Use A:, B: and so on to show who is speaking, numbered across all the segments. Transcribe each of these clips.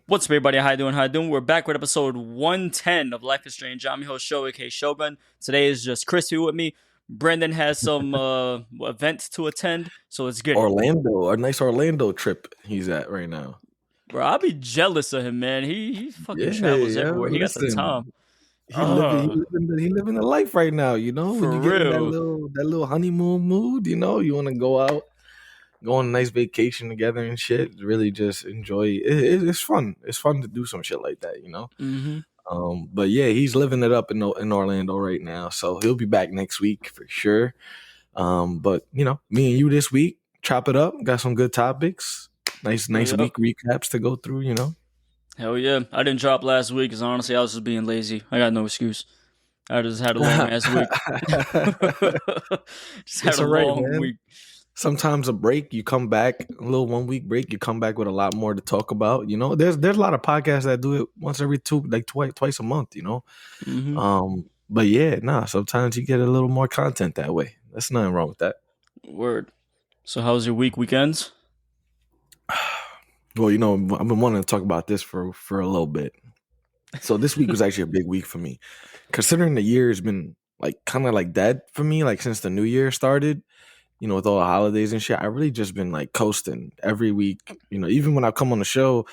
A: What's up, everybody? How you doing? How you doing? We're back with episode 110 of Life is Strange. I'm your host, Show, aka Shogun. Today is just Chris here with me. Brendan has some events to attend, so let's get it.
B: Orlando, a nice Orlando trip he's at right now.
A: Bro, I'll be jealous of him, man. He fucking
B: Yeah,
A: travels
B: yeah.
A: everywhere. He got the time.
B: Listen, he living the life right now. You know, when
A: For
B: you get in that
A: real.
B: little honeymoon mood, you want to go out, go on a nice vacation together and shit. Really, just enjoy. It's fun. It's fun to do some shit like that.
A: Mm-hmm.
B: But yeah, he's living it up in Orlando right now. So he'll be back next week for sure. But me and you this week, chop it up. Got some good topics. Nice
A: Yep.
B: week recaps to go through.
A: Hell yeah. I didn't drop last week because honestly, I was just being lazy. I got no excuse. I just had a long ass week. Just had
B: It's
A: a
B: all right,
A: long
B: man.
A: week.
B: Sometimes a break, you come back, a little 1 week break, you come back with a lot more to talk about. There's a lot of podcasts that do it once every twice a month.
A: Mm-hmm.
B: But yeah, sometimes you get a little more content that way. There's nothing wrong with that.
A: Word. So, how's your weekends?
B: Well, I've been wanting to talk about this for a little bit. So this week was actually a big week for me, considering the year has been like kind of like dead for me, like since the new year started. With all the holidays and shit, I really just been like coasting every week. Even when I come on the show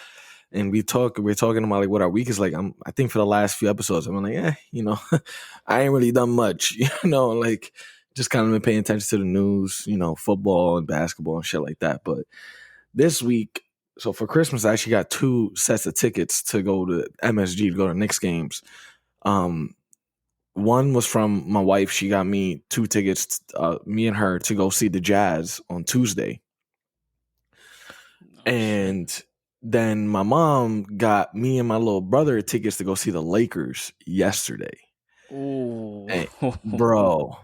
B: and we're talking about like what our week is like. I think for the last few episodes, I'm like, I ain't really done much. Like just kind of been paying attention to the news, football and basketball and shit like that. But this week, so for Christmas, I actually got 2 sets of tickets to go to MSG to go to Knicks games. One was from my wife. She got me 2 tickets, me and her, to go see the Jazz on Tuesday. And then my mom got me and my little brother tickets to go see the Lakers yesterday.
A: Ooh.
B: And, bro,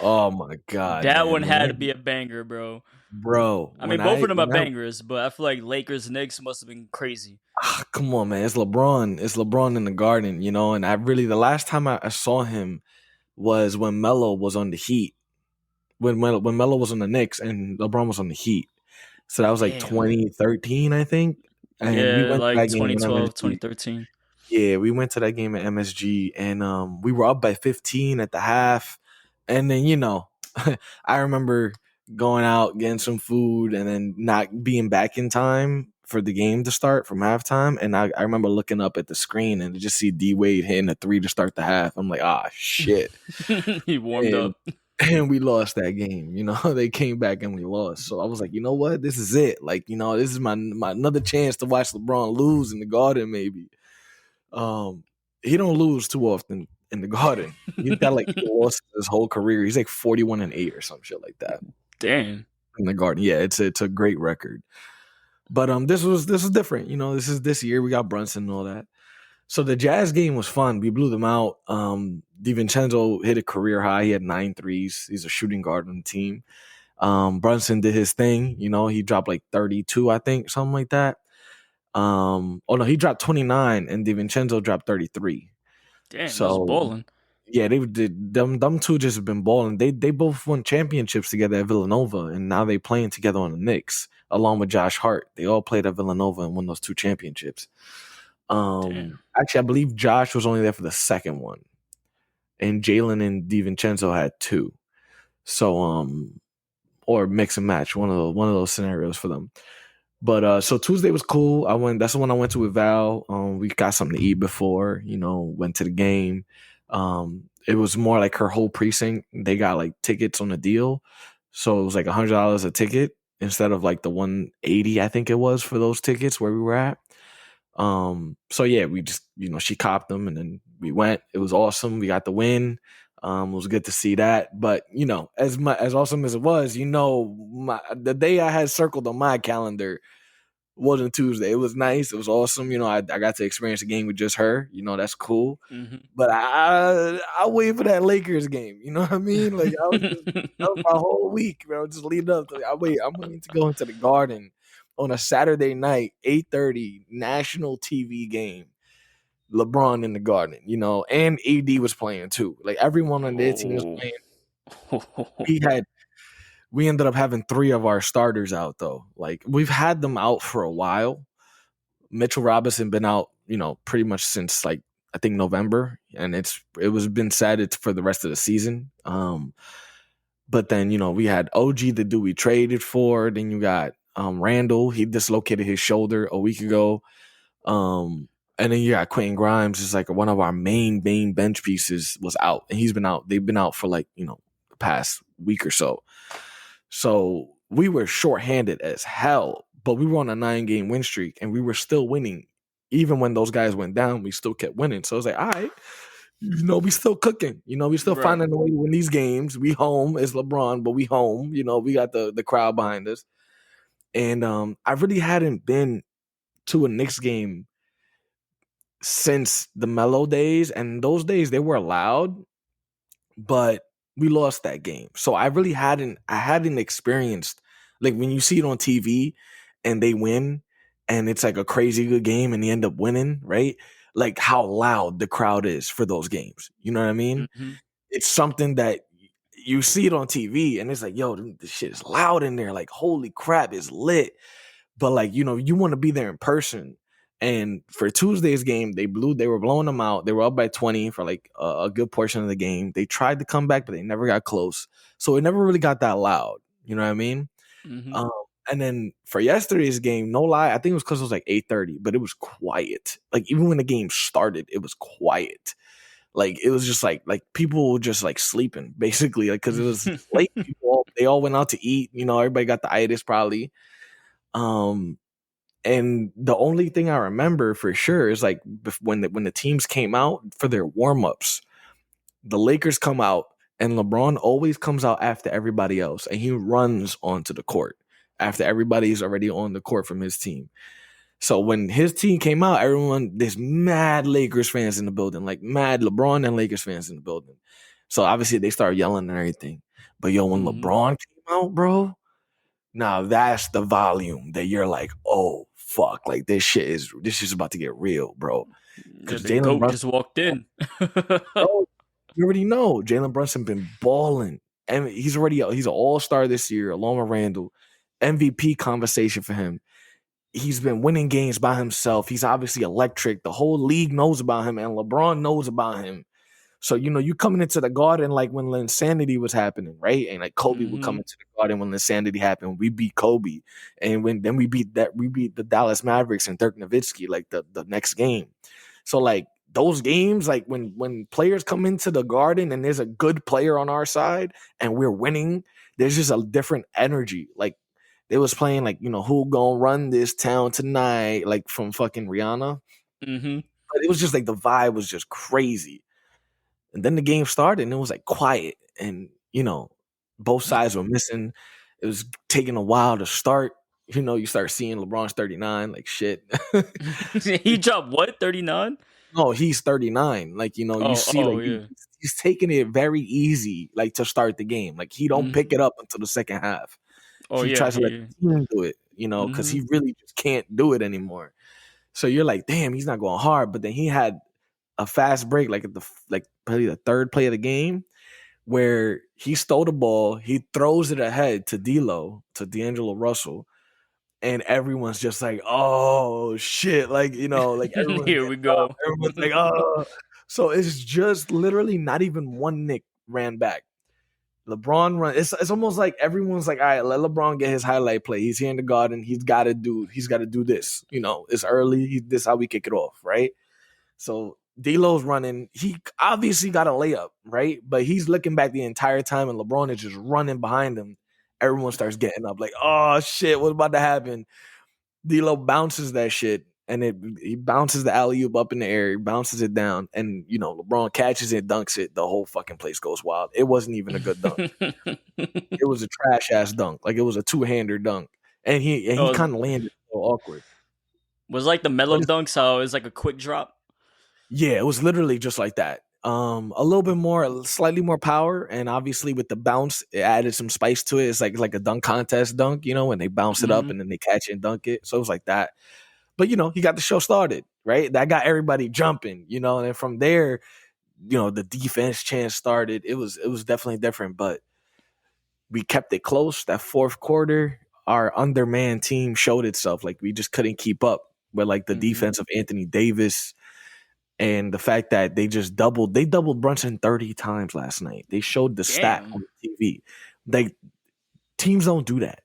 B: oh my God.
A: That
B: man.
A: one had to be a banger, bro.
B: Bro.
A: I mean, both of them are bangers, but I feel like Lakers Knicks must have been crazy.
B: Come on, man. It's LeBron. It's LeBron in the Garden, and the last time I saw him was when Melo was on the Heat. When Melo was on the Knicks and LeBron was on the Heat. So that was like 2013, I think. And we went to
A: like
B: that game at
A: 2012,
B: MSG.
A: 2013.
B: Yeah, we went to that game at MSG, and we were up by 15 at the half. And then, I remember going out, getting some food, and then not being back in time for the game to start from halftime. And I remember looking up at the screen and just see D Wade hitting a 3 to start the half. I'm like, shit.
A: He warmed up.
B: And we lost that game. They came back and we lost. So I was like, you know what? This is it. Like, this is my another chance to watch LeBron lose in the Garden, maybe. He don't lose too often in the Garden. He's got like lost his whole career. He's like 41-8 or some shit like that.
A: Damn.
B: In the Garden. Yeah, it's a great record. But this was different. This year we got Brunson and all that. So the Jazz game was fun. We blew them out. DiVincenzo hit a career high. He had 9 threes. He's a shooting guard on the team. Brunson did his thing. He dropped like 32, I think, something like that. Oh no, he dropped 29 and DiVincenzo dropped 33.
A: Damn,
B: so
A: that was balling.
B: Yeah, they did. Them two just have been balling. They both won championships together at Villanova, and now they playing together on the Knicks along with Josh Hart. They all played at Villanova and won those 2 championships. Actually, I believe Josh was only there for the second one, and Jalen and DiVincenzo had 2. So, or mix and match, one of those scenarios for them. But so Tuesday was cool. That's the one I went to with Val. We got something to eat before, went to the game. It was more like her whole precinct. They got like tickets on the deal, so it was like $100 a ticket instead of like the $180 I think it was for those tickets where we were at. So yeah, we just she copped them and then we went. It was awesome. We got the win. It was good to see that. But as awesome as it was, the day I had circled on my calendar wasn't Tuesday. It was nice. It was awesome. I got to experience a game with just her. That's cool.
A: Mm-hmm.
B: But I wait for that Lakers game. You know what I mean? Like that was my whole week, bro. Just leading up to I'm waiting to go into the Garden on a Saturday night, 8:30 national TV game. LeBron in the Garden, and AD was playing too. Like everyone on their team was playing. We ended up having 3 of our starters out though. Like we've had them out for a while, Mitchell Robinson been out, pretty much since like I think November, and it was been said it's for the rest of the season. But then we had OG, the dude we traded for. Then you got Randall. He dislocated his shoulder a week ago. And then you got Quentin Grimes, is like one of our main bench pieces, was out, and he's been out. They've been out for like the past week or so. So we were shorthanded as hell, but we were on a 9-game win streak, and we were still winning. Even when those guys went down, we still kept winning. So I was like, all right, we still cooking. We still
A: Right.
B: finding a way to win these games. We home. It's LeBron, but we home. We got the crowd behind us. And I really hadn't been to a Knicks game since the Melo days, and those days they were loud, but we lost that game. So I really hadn't experienced, like, when you see it on TV and they win and it's like a crazy good game and they end up winning, right? Like how loud the crowd is for those games. You know what I mean?
A: Mm-hmm.
B: It's something that you see it on TV and it's like, yo, this shit is loud in there. Like, holy crap, it's lit. But like, you want to be there in person. And for Tuesday's game, they were blowing them out. They were up by 20 for like a good portion of the game. They tried to come back, but they never got close. So it never really got that loud. You know what I mean?
A: Mm-hmm.
B: And then for yesterday's game, no lie, I think it was because it was like 8:30, but it was quiet. Like even when the game started, it was quiet. Like it was just like people were just like sleeping basically, like because it was late. They all went out to eat. Everybody got the itis probably. And the only thing I remember for sure is like when the teams came out for their warm-ups, the Lakers come out and LeBron always comes out after everybody else and he runs onto the court after everybody's already on the court from his team. So when his team came out, there's mad Lakers fans in the building, like mad LeBron and Lakers fans in the building. So obviously they started yelling and everything. But yo, when LeBron came out, bro, now that's the volume that you're like, oh fuck, like this shit is about to get real, bro.
A: Yeah,
B: Because
A: the
B: Jalen
A: goat
B: Brunson,
A: just walked in.
B: bro, you already know Jalen Brunson been balling, and he's an all-star this year, along with Randall. MVP conversation for him. He's been winning games by himself. He's obviously electric. The whole league knows about him, and LeBron knows about him. So, you coming into the Garden like when Insanity was happening, right? And like Kobe would come into the Garden when Insanity happened. We beat Kobe. And then we beat the Dallas Mavericks and Dirk Nowitzki like the next game. So like those games, like when players come into the Garden and there's a good player on our side and we're winning, there's just a different energy. Like they was playing like, who gonna run this town tonight, like from fucking Rihanna.
A: Mm-hmm.
B: But it was just like the vibe was just crazy. And then the game started and it was like quiet and, both sides were missing. It was taking a while to start. You start seeing LeBron's 39, like shit.
A: He dropped what, 39?
B: No, he's 39. Like, you see like
A: Yeah.
B: he's taking it very easy, like to start the game. Like he don't pick it up until the second half.
A: Oh
B: He
A: yeah,
B: tries to let the team do it, because he really just can't do it anymore. So you're like, damn, he's not going hard. But then he had a fast break, like at probably the third play of the game, where he stole the ball, he throws it ahead to D'Angelo Russell, and everyone's just like, oh shit, like like everyone's
A: here we go.
B: everyone's like, oh. So it's just literally not even one Knick ran back. LeBron run. It's almost like everyone's like, all right, let LeBron get his highlight play. He's here in the Garden. He's got to do this. It's early. This how we kick it off, right? So D'Lo's running. He obviously got a layup, right? But he's looking back the entire time, and LeBron is just running behind him. Everyone starts getting up, like, oh shit, what's about to happen? D'Lo bounces that shit, and he bounces the alley-oop up in the air, he bounces it down, and LeBron catches it, dunks it. The whole fucking place goes wild. It wasn't even a good dunk. It was a trash ass dunk. Like it was a two-hander dunk, and he kind of landed so awkward.
A: Was like the Melo dunks, how it was like a quick drop.
B: Yeah, it was literally just like that. A little bit more, slightly more power, and obviously with the bounce, it added some spice to it. It's like a dunk contest dunk, when they bounce it up and then they catch it and dunk it. So it was like that. But he got the show started, right? That got everybody jumping, and then from there, the defense chance started. It was definitely different, but we kept it close. That fourth quarter, our undermanned team showed itself. Like we just couldn't keep up. with like the
A: Mm-hmm.
B: defense of Anthony Davis and the fact that they doubled Brunson 30 times last night. They showed the stat
A: Damn.
B: on TV. Like teams don't do that,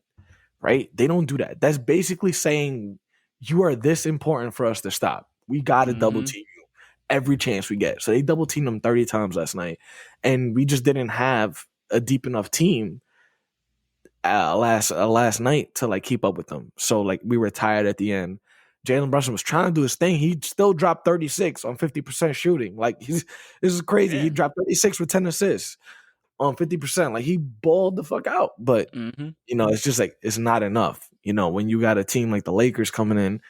B: right? They don't do that. That's basically saying you are this important for us to stop. We got to double
A: Mm-hmm.
B: team you every chance we get. So they double teamed them 30 times last night, and we just didn't have a deep enough team last night to like keep up with them. So like we were tired at the end. Jalen Brunson was trying to do his thing. He still dropped 36 on 50% shooting. Like this is crazy. He
A: Damn.
B: dropped 36 with 10 assists on 50%. Like he balled the fuck out. But
A: Mm-hmm.
B: it's just like it's not enough. When you got a team like the Lakers coming in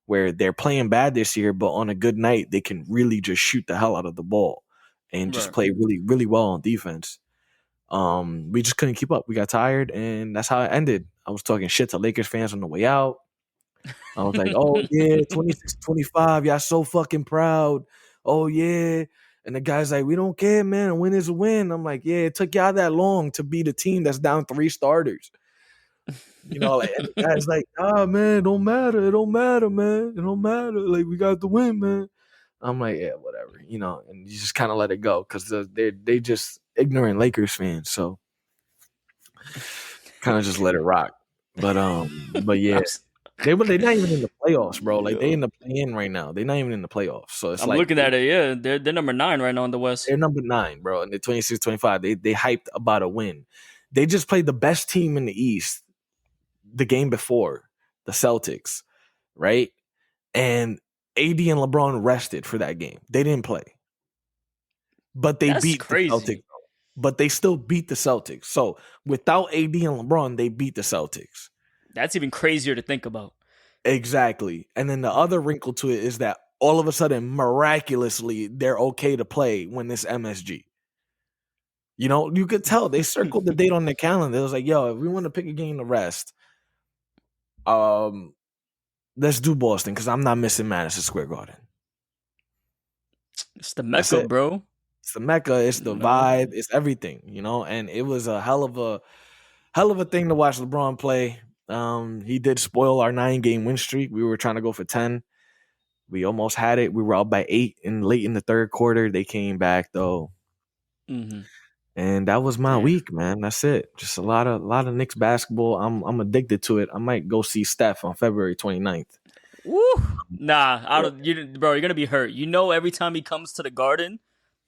B: where they're playing bad this year, but on a good night they can really just shoot the hell out of the ball and just
A: Right.
B: play really, really well on defense. We just couldn't keep up. We got tired, and that's how it ended. I was talking shit to Lakers fans on the way out. I was like, oh yeah, 26-25, y'all so fucking proud. Oh yeah. And the guy's like, we don't care, man. A win is a win. I'm like, yeah, it took y'all that long to beat a team that's down 3 starters. Like, and the guy's like, man, it don't matter. It don't matter, man. It don't matter. Like, we got the win, man. I'm like, yeah, whatever, and you just kind of let it go because they just ignorant Lakers fans, so kind of just let it rock. But yeah, they're not even in the playoffs, bro. Like they
A: Yo.
B: in the play-in right now. They're not even in the playoffs, so it's
A: I'm
B: like
A: looking at it. Yeah, they're number 9 right now in the West.
B: they're number 9, bro, and they're 26-25. They hyped about a win. They just played the best team in the East the game before, the Celtics, right? And AD and LeBron rested for that game. They didn't play. But they
A: That's
B: beat the
A: crazy.
B: Celtics. But they still beat the Celtics. So without AD and LeBron, they beat the Celtics.
A: That's even crazier to think about.
B: Exactly. And then the other wrinkle to it is that all of a sudden, miraculously, they're okay to play when it's MSG. You could tell they circled the date on their calendar. It was like, yo, if we want to pick a game to rest, let's do Boston because I'm not missing Madison Square Garden.
A: It's the
B: That's
A: Mecca,
B: it.
A: bro.
B: It's the Mecca. It's the vibe. It's everything. And it was a hell of a thing to watch LeBron play. He did spoil our 9-game win streak. We were trying to go for 10. We almost had it. We were up by 8 late in the third quarter. They came back though.
A: Mm-hmm.
B: And that was my
A: Damn.
B: week, man. That's it. Just a lot of Knicks basketball. I'm addicted to it. I might go see Steph on February 29th.
A: Woo! Nah, bro. You're gonna be hurt. Every time he comes to the Garden,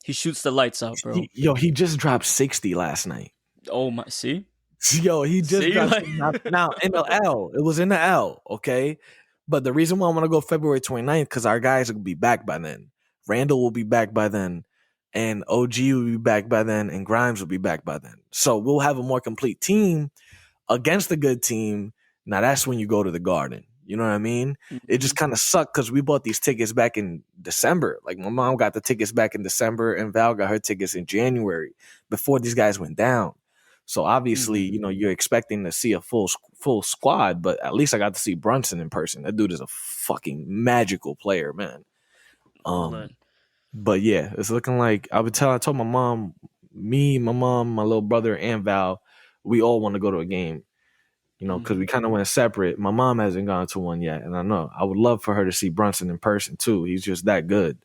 A: he shoots the lights out, bro.
B: He just dropped 60 last night.
A: Oh my! See?
B: Yo, he just dropped
A: Like...
B: now in the L. It was in the L, okay? But the reason why I want to go February 29th, because our guys will be back by then. Randall will be back by then, and OG will be back by then, and Grimes will be back by then. So we'll have a more complete team against a good team. Now that's when you go to the Garden. You know what I mean? It just kind of sucked because we bought these tickets back in December. Like my mom got the tickets back in December, and Val got her tickets in January before these guys went down. So obviously, you're expecting to see a full squad, but at least I got to see Brunson in person. That dude is a fucking magical player, man. But yeah, it's looking like I told my mom, my mom, my little brother, and Val, we all want to go to a game. Because we kind of went separate. My mom hasn't gone to one yet, and I know I would love for her to see Brunson in person too. He's just that good.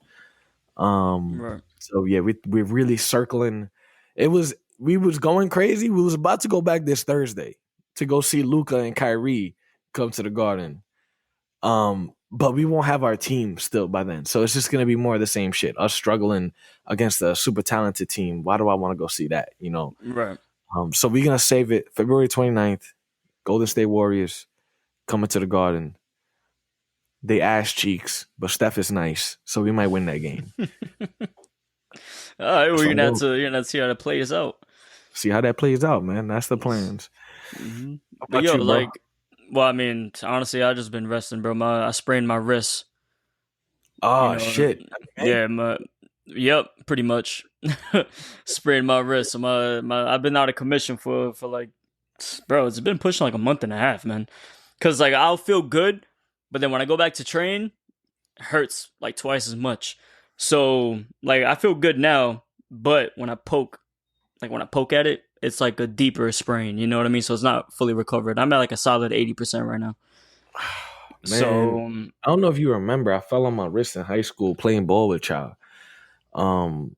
A: Right.
B: So yeah, we're really circling. We was going crazy. We was about to go back this Thursday to go see Luka and Kyrie come to the Garden. But we won't have our team still by then. So it's just gonna be more of the same shit. Us struggling against a super talented team. Why do I want to go see that?
A: Right.
B: So we're gonna save it February 29th. Golden State Warriors coming to the Garden. They ass cheeks, but Steph is nice, so we might win that game.
A: All right, we're gonna have to see how that plays out.
B: See how that plays out, man. That's the plans.
A: Mm-hmm. But yo, you, well, I mean, honestly, I just been resting, bro. I sprained my wrist.
B: Oh shit!
A: Yeah, yep, pretty much. Sprained my wrist. I've been out of commission for like. Bro, it's been pushing like a month and a half, man. Because like I'll feel good, but then when I go back to train, it hurts like twice as much. So like I feel good now, but when I poke at it, it's like a deeper sprain. You know what I mean? So it's not fully recovered. I'm at like a solid 80% right now.
B: Man,
A: So
B: I don't know if you remember. I fell on my wrist in high school playing ball with y'all. Um,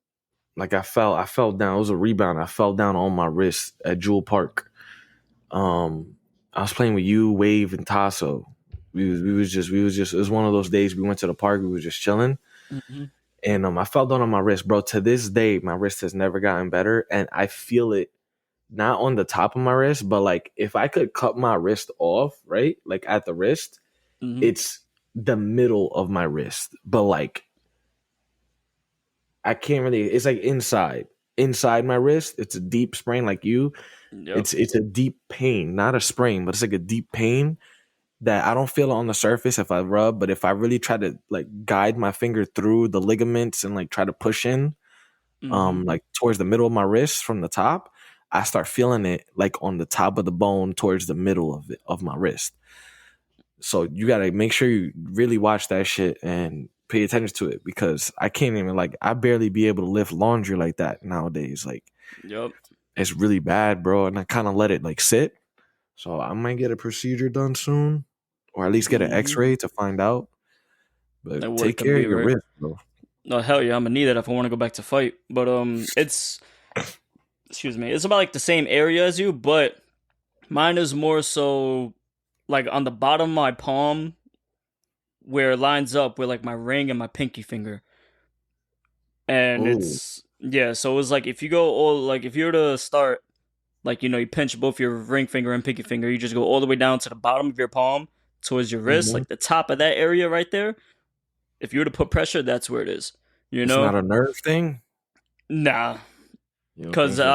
B: like I fell down. It was a rebound. I fell down on my wrist at Jewel Park. I was playing with you, Wave, and Tasso. We was just. It was one of those days we went to the park. We were just chilling,
A: mhm,
B: and I fell down on my wrist, bro. To this day, my wrist has never gotten better, and I feel it not on the top of my wrist, but like if I could cut my wrist off, right, like at the wrist,
A: mhm,
B: it's the middle of my wrist, but like I can't really. It's like inside my wrist. It's a deep sprain, like you.
A: yep,
B: It's a deep pain, not a sprain, but it's like a deep pain that I don't feel it on the surface if I rub, but if I really try to like guide my finger through the ligaments and like try to push in,
A: mhm,
B: like towards the middle of my wrist from the top, I start feeling it like on the top of the bone towards the middle of my wrist. So you gotta make sure you really watch that shit and pay attention to it because I can't even like I barely be able to lift laundry like that nowadays. Like
A: yep.
B: it's really bad, bro. And I kind of let it like sit. So I might get a procedure done soon, or at least get an
A: Mhm.
B: X-ray to find out. But
A: That
B: take
A: work can
B: care of
A: be
B: your
A: right.
B: wrist, bro.
A: No, hell yeah, I'm gonna need that if I want to go back to fight. But it's excuse me, it's about like the same area as you, but mine is more so like on the bottom of my palm where it lines up with like my ring and my pinky finger. And
B: Oh,
A: it's yeah, so it's like if you go all like if you were to start like you pinch both your ring finger and pinky finger, you just go all the way down to the bottom of your palm towards your wrist,
B: hmm
A: like the top of that area right there. If you were to put pressure, that's where it is. You
B: it's
A: know?
B: not a nerve thing.
A: Nah,
B: You don't
A: because
B: think so?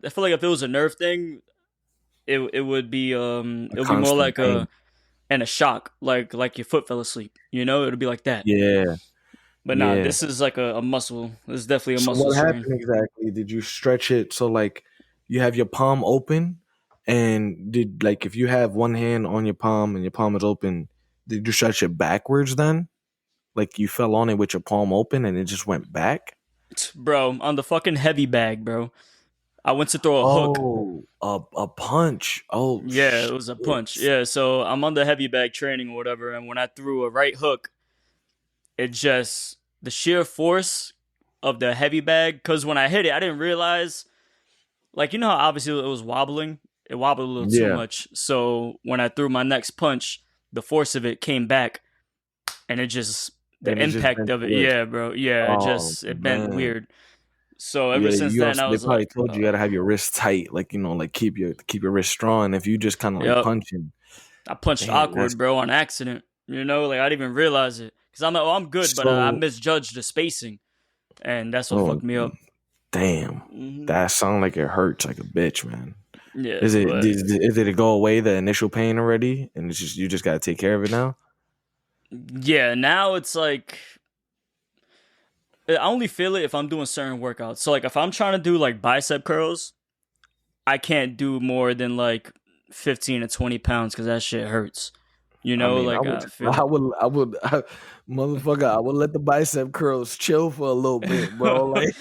A: I feel like if it was a nerve thing,
B: A
A: it would be more
B: constant
A: like
B: pain.
A: a shock, like your foot fell asleep. It'd be like that.
B: Yeah,
A: But nah,
B: yeah.
A: this is like a muscle. This is definitely a
B: So
A: muscle
B: what
A: strain.
B: happened exactly? Did you stretch it so like you have your palm open, and did like if you have one hand on your palm and your palm is open, did you stretch it backwards then? Like you fell on it with your palm open and it just went back?
A: Bro, on the fucking heavy bag, bro. I went to throw a hook.
B: Oh, a punch. Oh
A: Yeah, it
B: shit.
A: was a punch. Yeah, so I'm on the heavy bag training or whatever, and when I threw a right hook, it just the sheer force of the heavy bag. Because when I hit it, I didn't realize, like how obviously it was wobbling. It wobbled a little too
B: Yeah.
A: much. So when I threw my next punch, the force of it came back, and it just the
B: And it just
A: impact
B: bent
A: of
B: the
A: it.
B: wrist.
A: Yeah, bro. Yeah,
B: Oh
A: it bent
B: man.
A: weird. So ever
B: Yeah,
A: since
B: you
A: then,
B: also
A: I
B: they
A: was
B: probably
A: like,
B: told you gotta have your wrist tight, like like keep your wrist strong. If you just kinda like
A: yep.
B: punching,
A: I punched
B: damn, that's
A: awkward, bro, on accident. Like I didn't even realize it because I'm like, oh, I'm good, but I
B: so
A: misjudged the spacing, and that's what
B: oh
A: fucked me up.
B: damn.
A: Hmm.
B: That sound like it hurts like a bitch, man.
A: Yeah,
B: Is it
A: but
B: did it go away the initial pain already? And it's just you just gotta take care of it now?
A: yeah, now it's like I only feel it if I'm doing certain workouts. So like if I'm trying to do like bicep curls, I can't do more than like 15 to 20 pounds because that shit hurts.
B: I mean,
A: Like I feel it.
B: motherfucker, I would let the bicep curls chill for a little bit, bro. Like,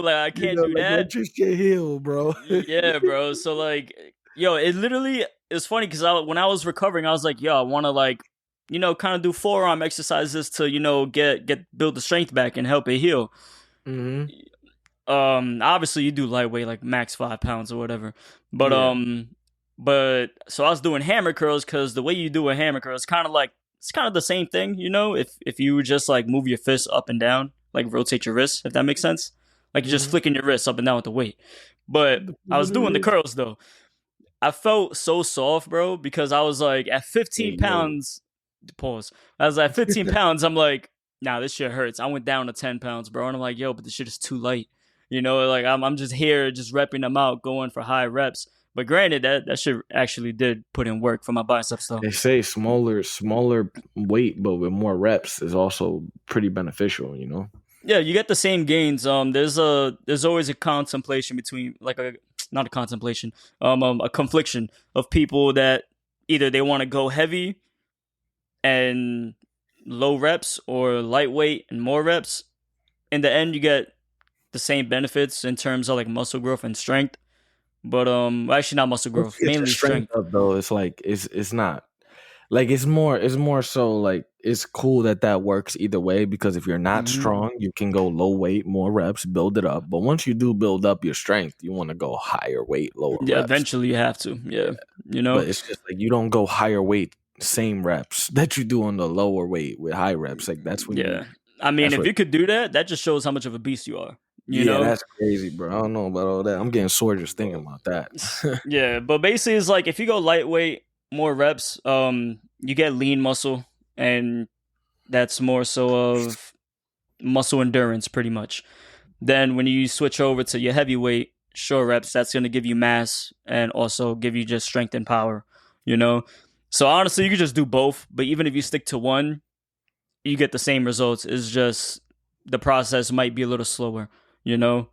A: Like I can't do
B: like
A: that.
B: let your shit heal, bro.
A: Yeah, bro. So like, yo, it literally is funny because when I was recovering, I was like, yo, I want to like, kind of do forearm exercises to get build the strength back and help it heal.
B: hmm
A: Obviously you do lightweight like max 5 pounds or whatever, but
B: Yeah.
A: so I was doing hammer curls because the way you do a hammer curl is kind of like it's kind of the same thing, if you just like move your fists up and down, like rotate your wrists, if that makes sense, like you're just
B: hmm
A: flicking your wrists up and down with the weight. But
B: The
A: I was
B: fuck
A: doing the
B: it is.
A: curls though. I felt so soft, bro, because I was like at 15
B: Hey, yo.
A: pounds. Pause. I was at 15 pounds. I'm like, nah, this shit hurts. I went down to 10 pounds, bro, and I'm like, yo, but this shit is too light. Like I'm just here, just repping them out, going for high reps. But granted, that shit actually did put in work for my biceps, though.
B: They say smaller weight, but with more reps is also pretty beneficial, you know?
A: Yeah, you get the same gains. There's always a contemplation between like a not a contemplation, a confliction of people that either they want to go heavy and low reps or lightweight and more reps. In the end, you get the same benefits in terms of like muscle growth and strength. But actually not muscle
B: Once
A: growth,
B: you get your
A: mainly
B: strength
A: strength.
B: up though, it's like it's not. Like it's more so like it's cool that works either way because if you're not
A: Hmm.
B: strong, you can go low weight, more reps, build it up. But once you do build up your strength, you want to go higher weight, lower
A: Yeah,
B: reps.
A: eventually you have to. Yeah, you know.
B: But it's just like you don't go higher weight, same reps that you do on the lower weight with high reps. Like that's when you
A: Yeah, I mean,
B: that's
A: if
B: what
A: you could do that, that just shows how much of a beast you are. You
B: yeah,
A: know.
B: that's crazy, bro. I don't know about all that. I'm getting sore just thinking about that.
A: Yeah, but basically, it's like if you go lightweight, more reps, you get lean muscle, and that's more so of muscle endurance, pretty much. Then when you switch over to your heavyweight, short reps, that's going to give you mass and also give you just strength and power. You know, so honestly, you could just do both. But even if you stick to one, you get the same results. It's just the process might be a little slower. You know,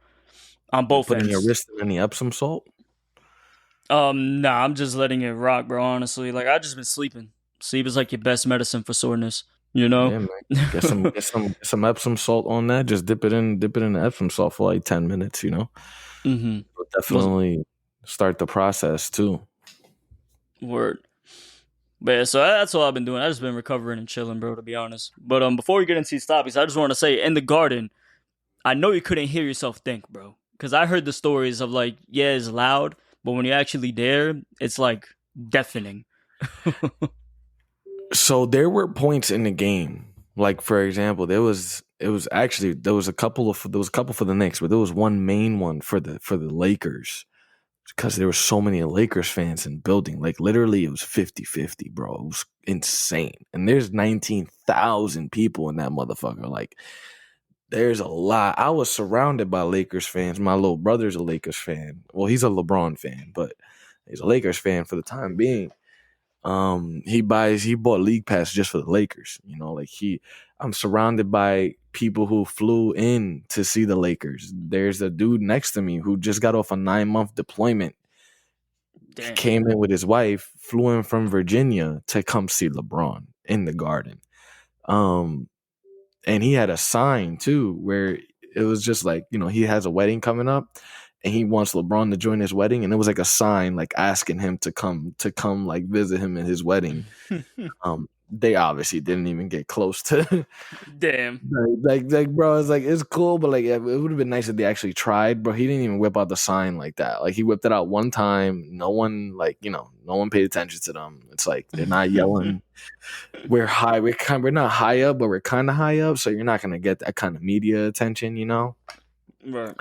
A: on
B: You
A: both
B: putting your
A: ends.
B: wrist in any Epsom salt?
A: Nah, I'm just letting it rock, bro. Honestly, like I just been sleeping. Sleep is like your best medicine for soreness. You know.
B: Yeah, man. Get some Epsom salt on that. Just dip it in the Epsom salt for like 10 minutes.
A: Mm-hmm.
B: It'll definitely start the process too.
A: Word. But yeah, so that's all I've been doing. I just been recovering and chilling, bro. To be honest. But before we get into these topics, I just want to say, in the garden, I know you couldn't hear yourself think, bro, because I heard the stories of like, yeah, it's loud, but when you're actually there, it's like deafening.
B: So there were points in the game, like for example, there was a couple for the Knicks, but there was one main one for the Lakers because there were so many Lakers fans in the building. Like literally, it was 50-50, bro. It was insane, and there's 19,000 people in that motherfucker. Like there's a lot. I was surrounded by Lakers fans. My little brother's a Lakers fan. Well, he's a LeBron fan, but he's a Lakers fan for the time being. He bought league pass just for the Lakers. I'm surrounded by people who flew in to see the Lakers. There's a dude next to me who just got off a 9-month deployment. He
A: Damn.
B: came in with his wife, flew in from Virginia to come see LeBron in the Garden. Um, and he had a sign too where it was just like, he has a wedding coming up and he wants LeBron to join his wedding, and it was like a sign like asking him to come like visit him at his wedding. They obviously didn't even get close to
A: Damn.
B: like bro, it's cool, but like it would have been nice if they actually tried, bro. He didn't even whip out the sign like that. Like he whipped it out one time. No one no one paid attention to them. It's like they're not yelling. We're high. We're not high up, but we're kind of high up, so you're not gonna get that kind of media attention.
A: Right.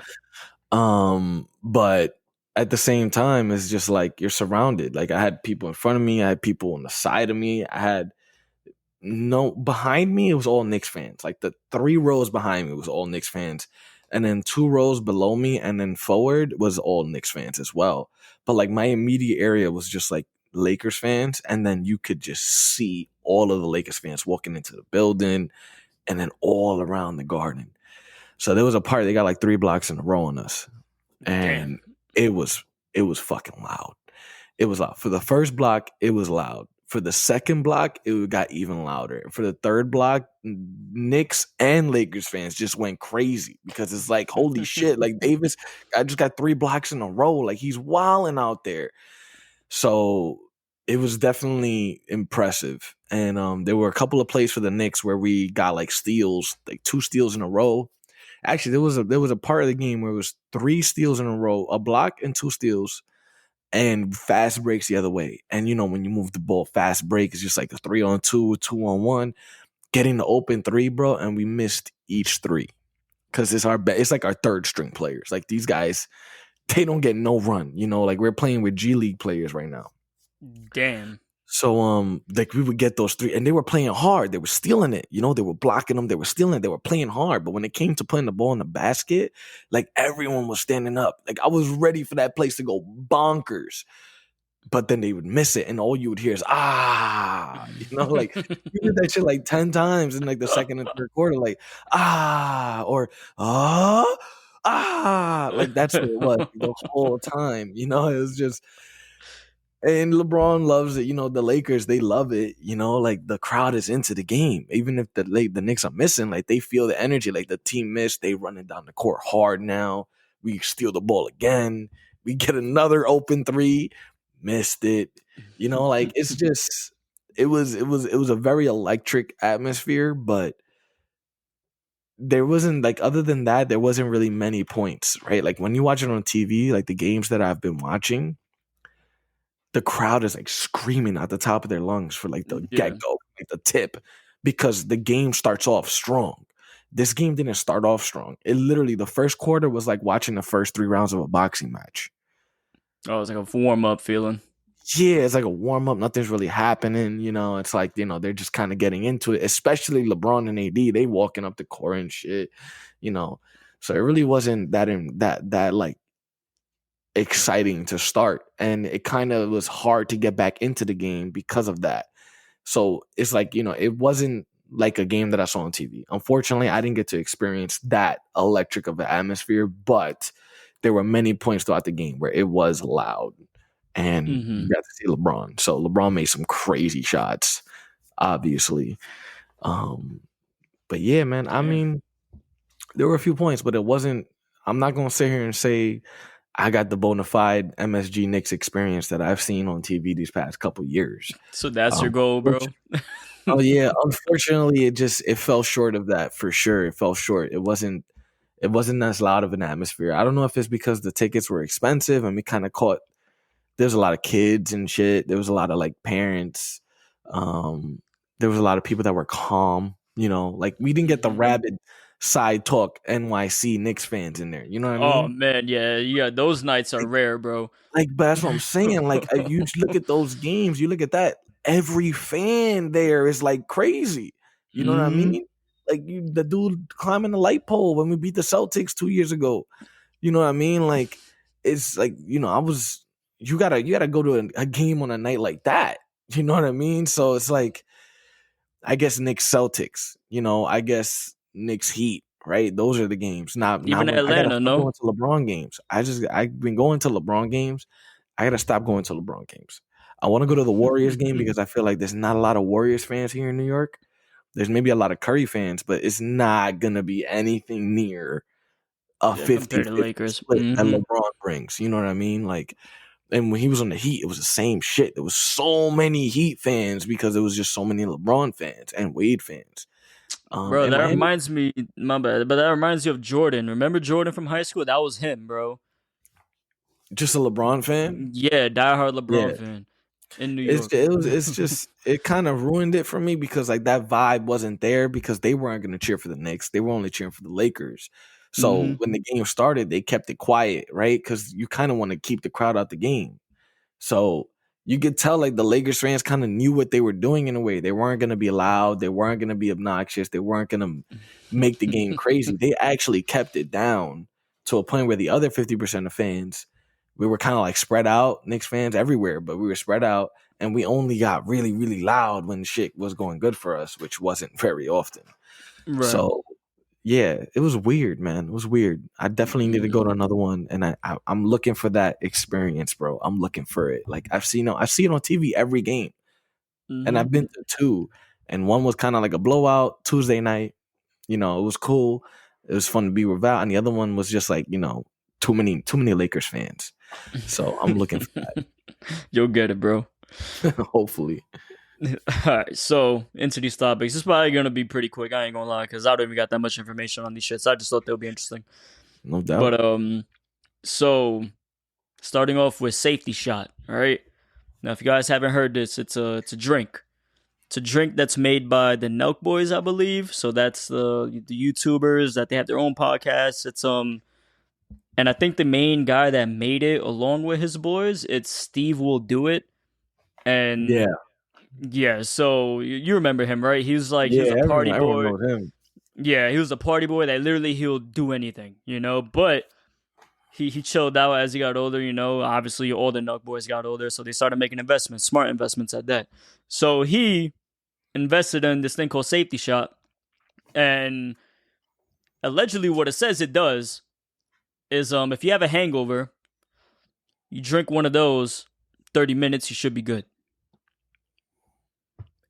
B: But at the same time, it's just like you're surrounded. Like I had people in front of me, I had people on the side of me, I had no behind me. It was all Knicks fans. Like the 3 rows behind me was all Knicks fans, and then 2 rows below me, and then forward was all Knicks fans as well. But like my immediate area was just like Lakers fans, and then you could just see all of the Lakers fans walking into the building, and then all around the Garden. So there was a part they got like 3 blocks in a row on us,
A: Damn.
B: and it was fucking loud. It was loud. For the first block, it was loud. For the second block, it got even louder. For the third block, Knicks and Lakers fans just went crazy because it's like, holy shit, like Davis, I just got 3 blocks in a row. Like he's wilding out there. So it was definitely impressive. And there were a couple of plays for the Knicks where we got like steals, like 2 steals in a row. Actually, there was a part of the game where it was 3 steals in a row, a block and 2 steals, and fast breaks the other way. And when you move the ball, fast break is just like a 3-on-2, 2-on-1, getting the open 3, bro. And we missed each 3 because it's like our third string players. Like these guys, they don't get no run. Like we're playing with G League players right now.
A: Damn.
B: So like we would get those 3, and they were playing hard. They were stealing it. They were blocking them. They were stealing it. They were playing hard. But when it came to putting the ball in the basket, like everyone was standing up. Like I was ready for that place to go bonkers. But then they would miss it, and all you would hear is like you did that shit like 10 times in like the second and third quarter, like or like that's what it was the whole time. It was just. And LeBron loves it. The Lakers, they love it. Like the crowd is into the game. Even if the Knicks are missing, like they feel the energy. Like the team missed, they running down the court hard now. We steal the ball again. We get another open 3, missed it. Like it's just it was a very electric atmosphere, but there wasn't like other than that, there wasn't really many points, right? Like when you watch it on TV, like the games that I've been watching, the crowd is like screaming at the top of their lungs for like the
A: Yeah.
B: get go, like the tip, because the game starts off strong. This game didn't start off strong. It literally the first quarter was like watching the first 3 rounds of a boxing match.
A: Oh, it's like a warm up feeling.
B: Yeah, it's like a warm up. Nothing's really happening. It's like they're just kind of getting into it. Especially LeBron and AD, they walking up the court and shit. You know, so it really wasn't that like exciting to start, and it kind of was hard to get back into the game because of that. So it's like it wasn't like a game that I saw on TV. Unfortunately, I didn't get to experience that electric of an atmosphere, but there were many points throughout the game where it was loud and you
A: Mm-hmm.
B: got to see LeBron. So LeBron made some crazy shots, obviously. Um, but yeah, man, I
A: Yeah.
B: mean, there were a few points, but it wasn't. I'm not gonna sit here and say I got the bona fide MSG Knicks experience that I've seen on TV these past couple years.
A: So that's your
B: Um,
A: goal, bro.
B: oh yeah, unfortunately, it fell short of that for sure. It fell short. It wasn't as loud of an atmosphere. I don't know if it's because the tickets were expensive and we kind of caught. There's a lot of kids and shit. There was a lot of like parents. Um, there was a lot of people that were calm. Like we didn't get the
A: Mhm.
B: rabid side talk NYC Knicks fans in there. You know what I
A: Oh
B: mean?
A: man, yeah, yeah. Those nights are rare, bro.
B: But that's what I'm saying. Like, you just look at those games, you look at that. Every fan there is like crazy. You know what I
A: Hmm.
B: mean? Like the dude climbing the light pole when we beat the Celtics 2 years ago. You know what I mean? Like, it's like I was. You gotta go to a game on a night like that. You know what I mean? So it's like I guess Knicks Celtics. I guess Knicks Heat. Right? Those are the games. Not
A: Even
B: when I gotta
A: Atlanta,
B: stop
A: no.
B: going to LeBron games. I've been going to LeBron games. I gotta stop going to LeBron games. I want to go to the Warriors game because I feel like there's not a lot of Warriors fans here in New York. There's maybe a lot of Curry fans, but it's not gonna be anything near a
A: Yeah, compared to
B: 50-50
A: Lakers.
B: split that
A: Hmm.
B: LeBron brings. You know what I mean? Like, and when he was on the Heat, it was the same shit. There was so many Heat fans because there was just so many LeBron fans and Wade fans.
A: Bro,
B: In
A: that
B: Miami,
A: reminds me, my bad, but that reminds you of Jordan. Remember Jordan from high school? That was him, bro.
B: just a LeBron fan.
A: Yeah, diehard LeBron
B: Yeah,
A: fan in New
B: It's
A: York.
B: it was it's just it kind of ruined it for me because like that vibe wasn't there because they weren't going to cheer for the Knicks. They were only cheering for the Lakers. So
A: Hmm.
B: when the game started, they kept it quiet, right? Because you kind of want to keep the crowd out the game. So you could tell like the Lakers fans kind of knew what they were doing in a way. They weren't going to be loud. They weren't going to be obnoxious. They weren't going to make the game crazy. They actually kept it down to a point where the other 50% of fans, we were kind of like spread out, Knicks fans everywhere, but we were spread out and we only got really, really loud when shit was going good for us, which wasn't very often.
A: Right.
B: So yeah, it was weird, man. It was weird. I definitely need to go to
A: Hmm.
B: another one, and I'm looking for that experience, bro. I'm looking for it. Like I see it on TV every game, and
A: Hmm.
B: I've been to two, and one was kind of like a blowout Tuesday night. It was cool. It was fun to be with Val, and the other one was just like too many Lakers fans. So I'm looking for
A: You'll get it, bro.
B: that. Hopefully,
A: All right, so into these topics. It's probably gonna be pretty quick. I ain't gonna lie, because I don't even got that much information on these shits. I just thought they'll be interesting.
B: no doubt.
A: But so starting off with safety shot. All right. Now, if you guys haven't heard this, it's a drink. It's a drink that's made by the Nelk Boys, I believe. So that's the YouTubers that they have their own podcasts. And I think the main guy that made it along with his boys, it's Steve Will Do It. And
B: Yeah,
A: yeah, so you remember him, right? He was
B: yeah.
A: a party
B: Everyone
A: boy.
B: knows him.
A: Yeah, he was a party boy that literally he'll do anything, you know. But he chilled out as he got older, you know. Obviously, all the Nuck boys got older, so they started making investments, smart investments at that. So he invested in this thing called Safety Shot, and allegedly, what it says it does is if you have a hangover, you drink one of those, 30 minutes, you should be good.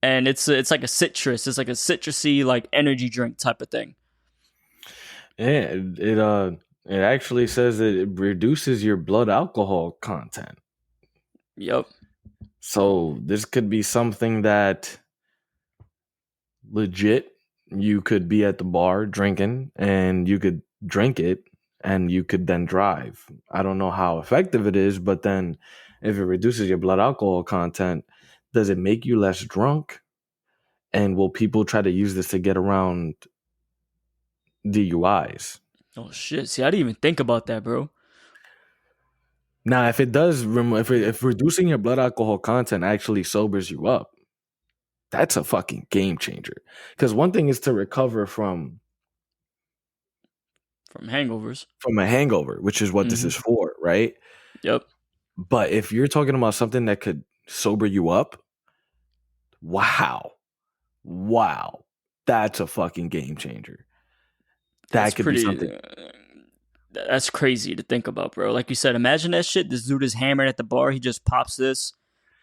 A: And it's like a citrus, it's like a citrusy like energy drink type of thing.
B: Yeah, it actually says that it reduces your blood alcohol content.
A: Yep.
B: So this could be something that legit you could be at the bar drinking and you could drink it and you could then drive. I don't know how effective it is, but then if it reduces your blood alcohol content, does it make you less drunk? And will people try to use this to get around DUIs?
A: Oh shit! See, I didn't even think about that, bro.
B: Now, if it does, if reducing your blood alcohol content actually sobers you up, that's a fucking game changer. Because one thing is to recover
A: From hangovers.
B: from a hangover, which is what this
A: Mm-hmm.
B: is for, right?
A: Yep.
B: But if you're talking about something that could sober you up, wow, wow, that's a fucking game changer.
A: That's
B: That could be
A: pretty.
B: something.
A: That's crazy to think about, bro. Like you said, imagine that shit. This dude is hammered at the bar. He just pops this.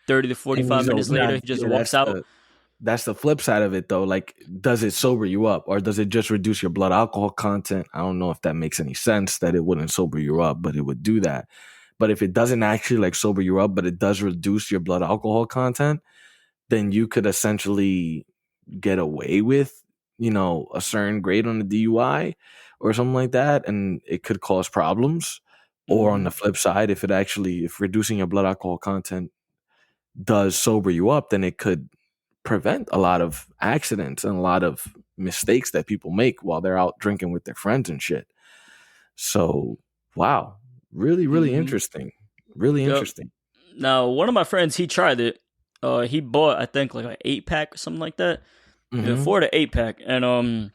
A: 30 to
B: And
A: 45 minutes later, he just walks out.
B: that's the flip side of it, though. Like, does it sober you up, or does it just reduce your blood alcohol content? I don't know if that makes any sense. That it wouldn't sober you up, but it would do that. But if it doesn't actually like sober you up, but it does reduce your blood alcohol content, then you could essentially get away with, a certain grade on the DUI or something like that, and it could cause problems. Or on
A: Mm-hmm.
B: the flip side, if reducing your blood alcohol content does sober you up, then it could prevent a lot of accidents and a lot of mistakes that people make while they're out drinking with their friends and shit. So, wow, really, really
A: Mm-hmm.
B: interesting. Really
A: Yep.
B: interesting.
A: Now, one of my friends, he tried it. He bought, I think, like an 8 pack or something like that. Yeah,
B: Hmm.
A: 4 to 8 pack, and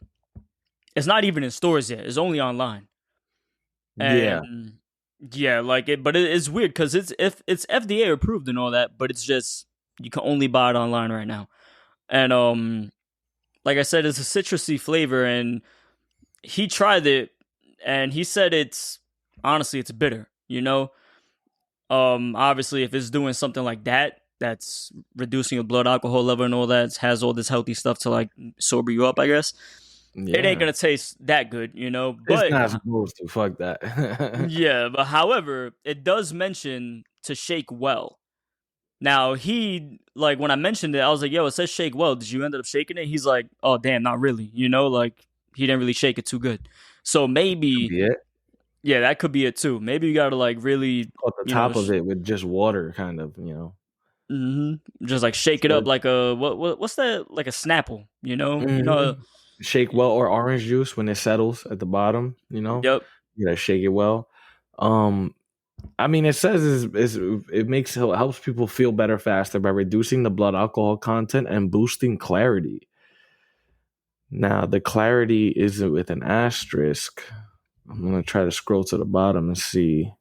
A: it's not even in stores yet. It's only online.
B: Yeah,
A: And yeah, like it, but it's weird because it's FDA approved and all that, but it's just you can only buy it online right now. And like I said, it's a citrusy flavor, and he tried it, and he said it's honestly it's bitter. Obviously, if it's doing something like that, that's reducing your blood alcohol level and all that, has all this healthy stuff to like sober you up, I guess. It ain't
B: yeah.
A: gonna taste that good.
B: It's
A: But
B: not supposed to. Fuck that.
A: yeah, but however, it does mention to shake well. Now he like when I mentioned it, I was like, "Yo, it says shake well. Did you end up shaking it?" He's like, "Oh, damn, not really." Like he didn't really shake it too good. So
B: Could
A: maybe,
B: be it.
A: yeah, that could be it too. Maybe you gotta like really,
B: At the
A: you know,
B: top of it with just water, kind of.
A: just like shake it
B: So
A: up like a what's that? Like a Snapple,
B: mhm. Shake well, or orange juice when it settles at the bottom.
A: Yep.
B: You gotta shake it well. Um, I mean, it says it helps people feel better faster by reducing the blood alcohol content and boosting clarity. Now, the clarity is with an asterisk. I'm gonna try to scroll to the bottom and see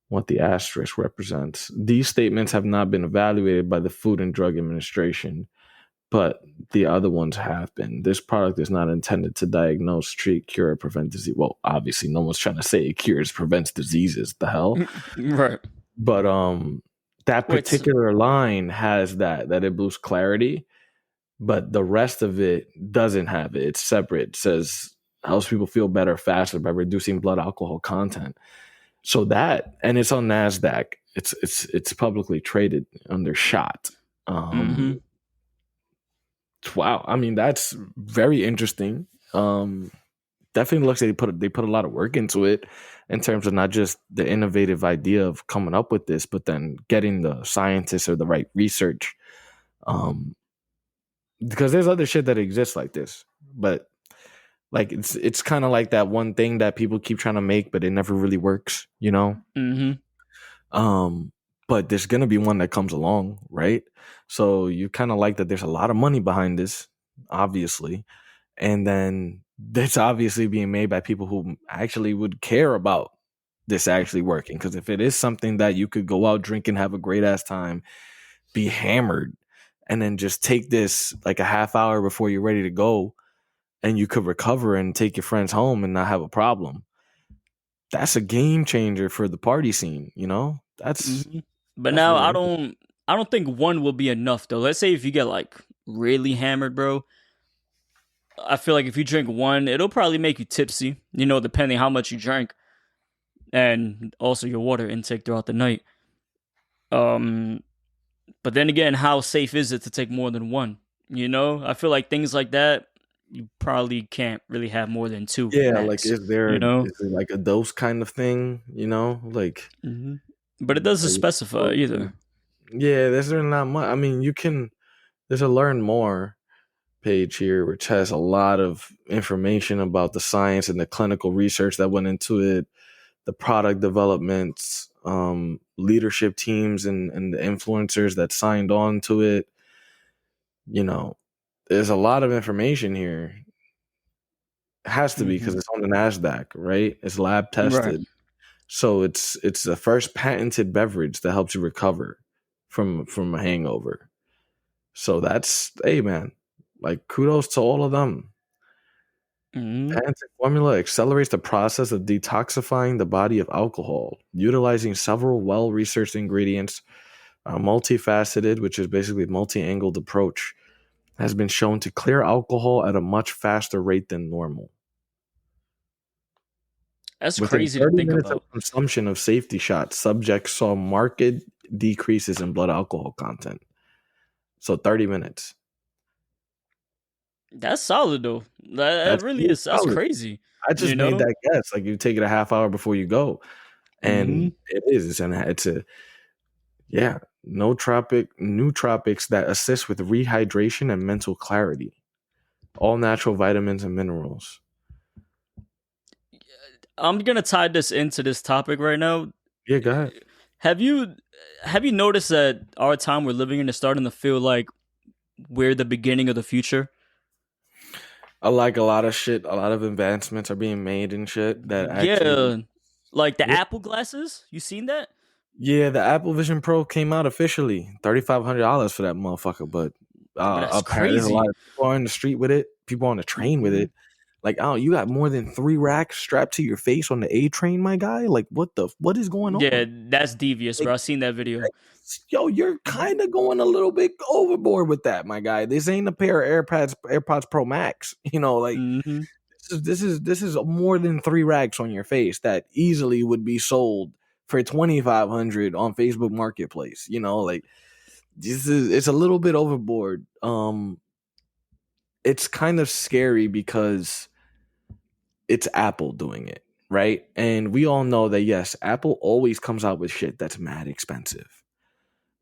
B: what the asterisk represents. These statements have not been evaluated by the Food and Drug Administration, but the other ones have been. This product is not intended to diagnose, treat, cure, or prevent disease. Well, obviously, no one's trying to say it cures, prevents diseases. The hell,
A: Right.
B: but that
A: Wait.
B: particular line has that it boosts clarity, but the rest of it doesn't have it. It's separate. It says helps people feel better faster by reducing blood alcohol content. So that, and it's on Nasdaq. It's publicly traded under SHOT.
A: Mm-hmm.
B: Wow, I mean that's very interesting. Definitely looks like they put a lot of work into it in terms of not just the innovative idea of coming up with this, but then getting the scientists or the right research. Um, because there's other shit that exists like this, but like it's kind of like that one thing that people keep trying to make, but it never really works.
A: Mm-hmm.
B: Um, but there's gonna be one that comes along, right? So you kind of like that. There's a lot of money behind this, obviously, and then that's obviously being made by people who actually would care about this actually working. Because if it is something that you could go out drink and have a great ass time, be hammered, and then just take this like a half hour before you're ready to go, and you could recover and take your friends home and not have a problem. That's a game changer for the party scene.
A: Mm-hmm. But
B: That's
A: now
B: really
A: I
B: interesting.
A: don't I don't think one will be enough though. Let's say if you get like really hammered, bro. I feel like if you drink one, it'll probably make you tipsy, depending how much you drink and also your water intake throughout the night. Um But then again, how safe is it to take more than one? You know, I feel like things like that you probably can't really have more than two
B: Yeah, like
A: max. You know,
B: is it like a dose kind of thing?
A: hmm but it doesn't
B: Like
A: specify either.
B: yeah, there's really not much. I mean, there's a learn more page here, which has a lot of information about the science and the clinical research that went into it, the product developments, leadership teams, and the influencers that signed on to it. You know, there's a lot of information here. It has to be because
A: Hmm
B: it's on the Nasdaq, right? It's lab
A: Right.
B: tested, so it's the first patented beverage that helps you recover from a hangover. So that's hey man, like kudos to all of them.
A: hmm
B: Patented formula accelerates the process of detoxifying the body of alcohol, utilizing several well-researched ingredients. A multifaceted, which is basically a multi-angled approach, has been shown to clear alcohol at a much faster rate than normal.
A: That's
B: Within
A: crazy to
B: 30
A: think
B: minutes of
A: about.
B: consumption of safety shots, subjects saw marked decreases in blood alcohol content. So 30 minutes.
A: That's solid though. That
B: That's
A: really
B: pretty
A: is. That's
B: solid.
A: crazy.
B: I
A: You
B: just made
A: know.
B: that guess. Like you take it a half hour before you go.
A: hmm
B: And it is. And it's a yeah, nootropics that assist with rehydration and mental clarity. All natural vitamins and minerals.
A: I'm gonna tie this into this topic right now.
B: Yeah, go ahead.
A: Have you have you noticed that our time we're living in is starting to feel like we're the beginning of the future?
B: I like a lot of shit. A lot of advancements are being made and shit that actually.
A: Yeah, like the
B: Yeah,
A: Apple glasses. You seen that?
B: yeah. The Apple Vision Pro came out officially. $3,500 for that motherfucker. But
A: But that's
B: apparently, there's a lot
A: crazy.
B: of people on the street with it. People on the train with
A: hmm
B: it. Like, oh, you got more than 3 racks strapped to your face on the A train, my guy. Like, what is going
A: Yeah,
B: on?
A: that's devious,
B: Like,
A: bro. I seen that video.
B: yo, you're kind of going a little bit overboard with that, my guy. This ain't a pair of AirPods Pro Max. Like
A: hmm
B: this is more than 3 racks on your face that easily would be sold for 2,500 on Facebook Marketplace. Like it's a little bit overboard. It's kind of scary because it's Apple doing it, right? And we all know that yes, Apple always comes out with shit that's mad expensive,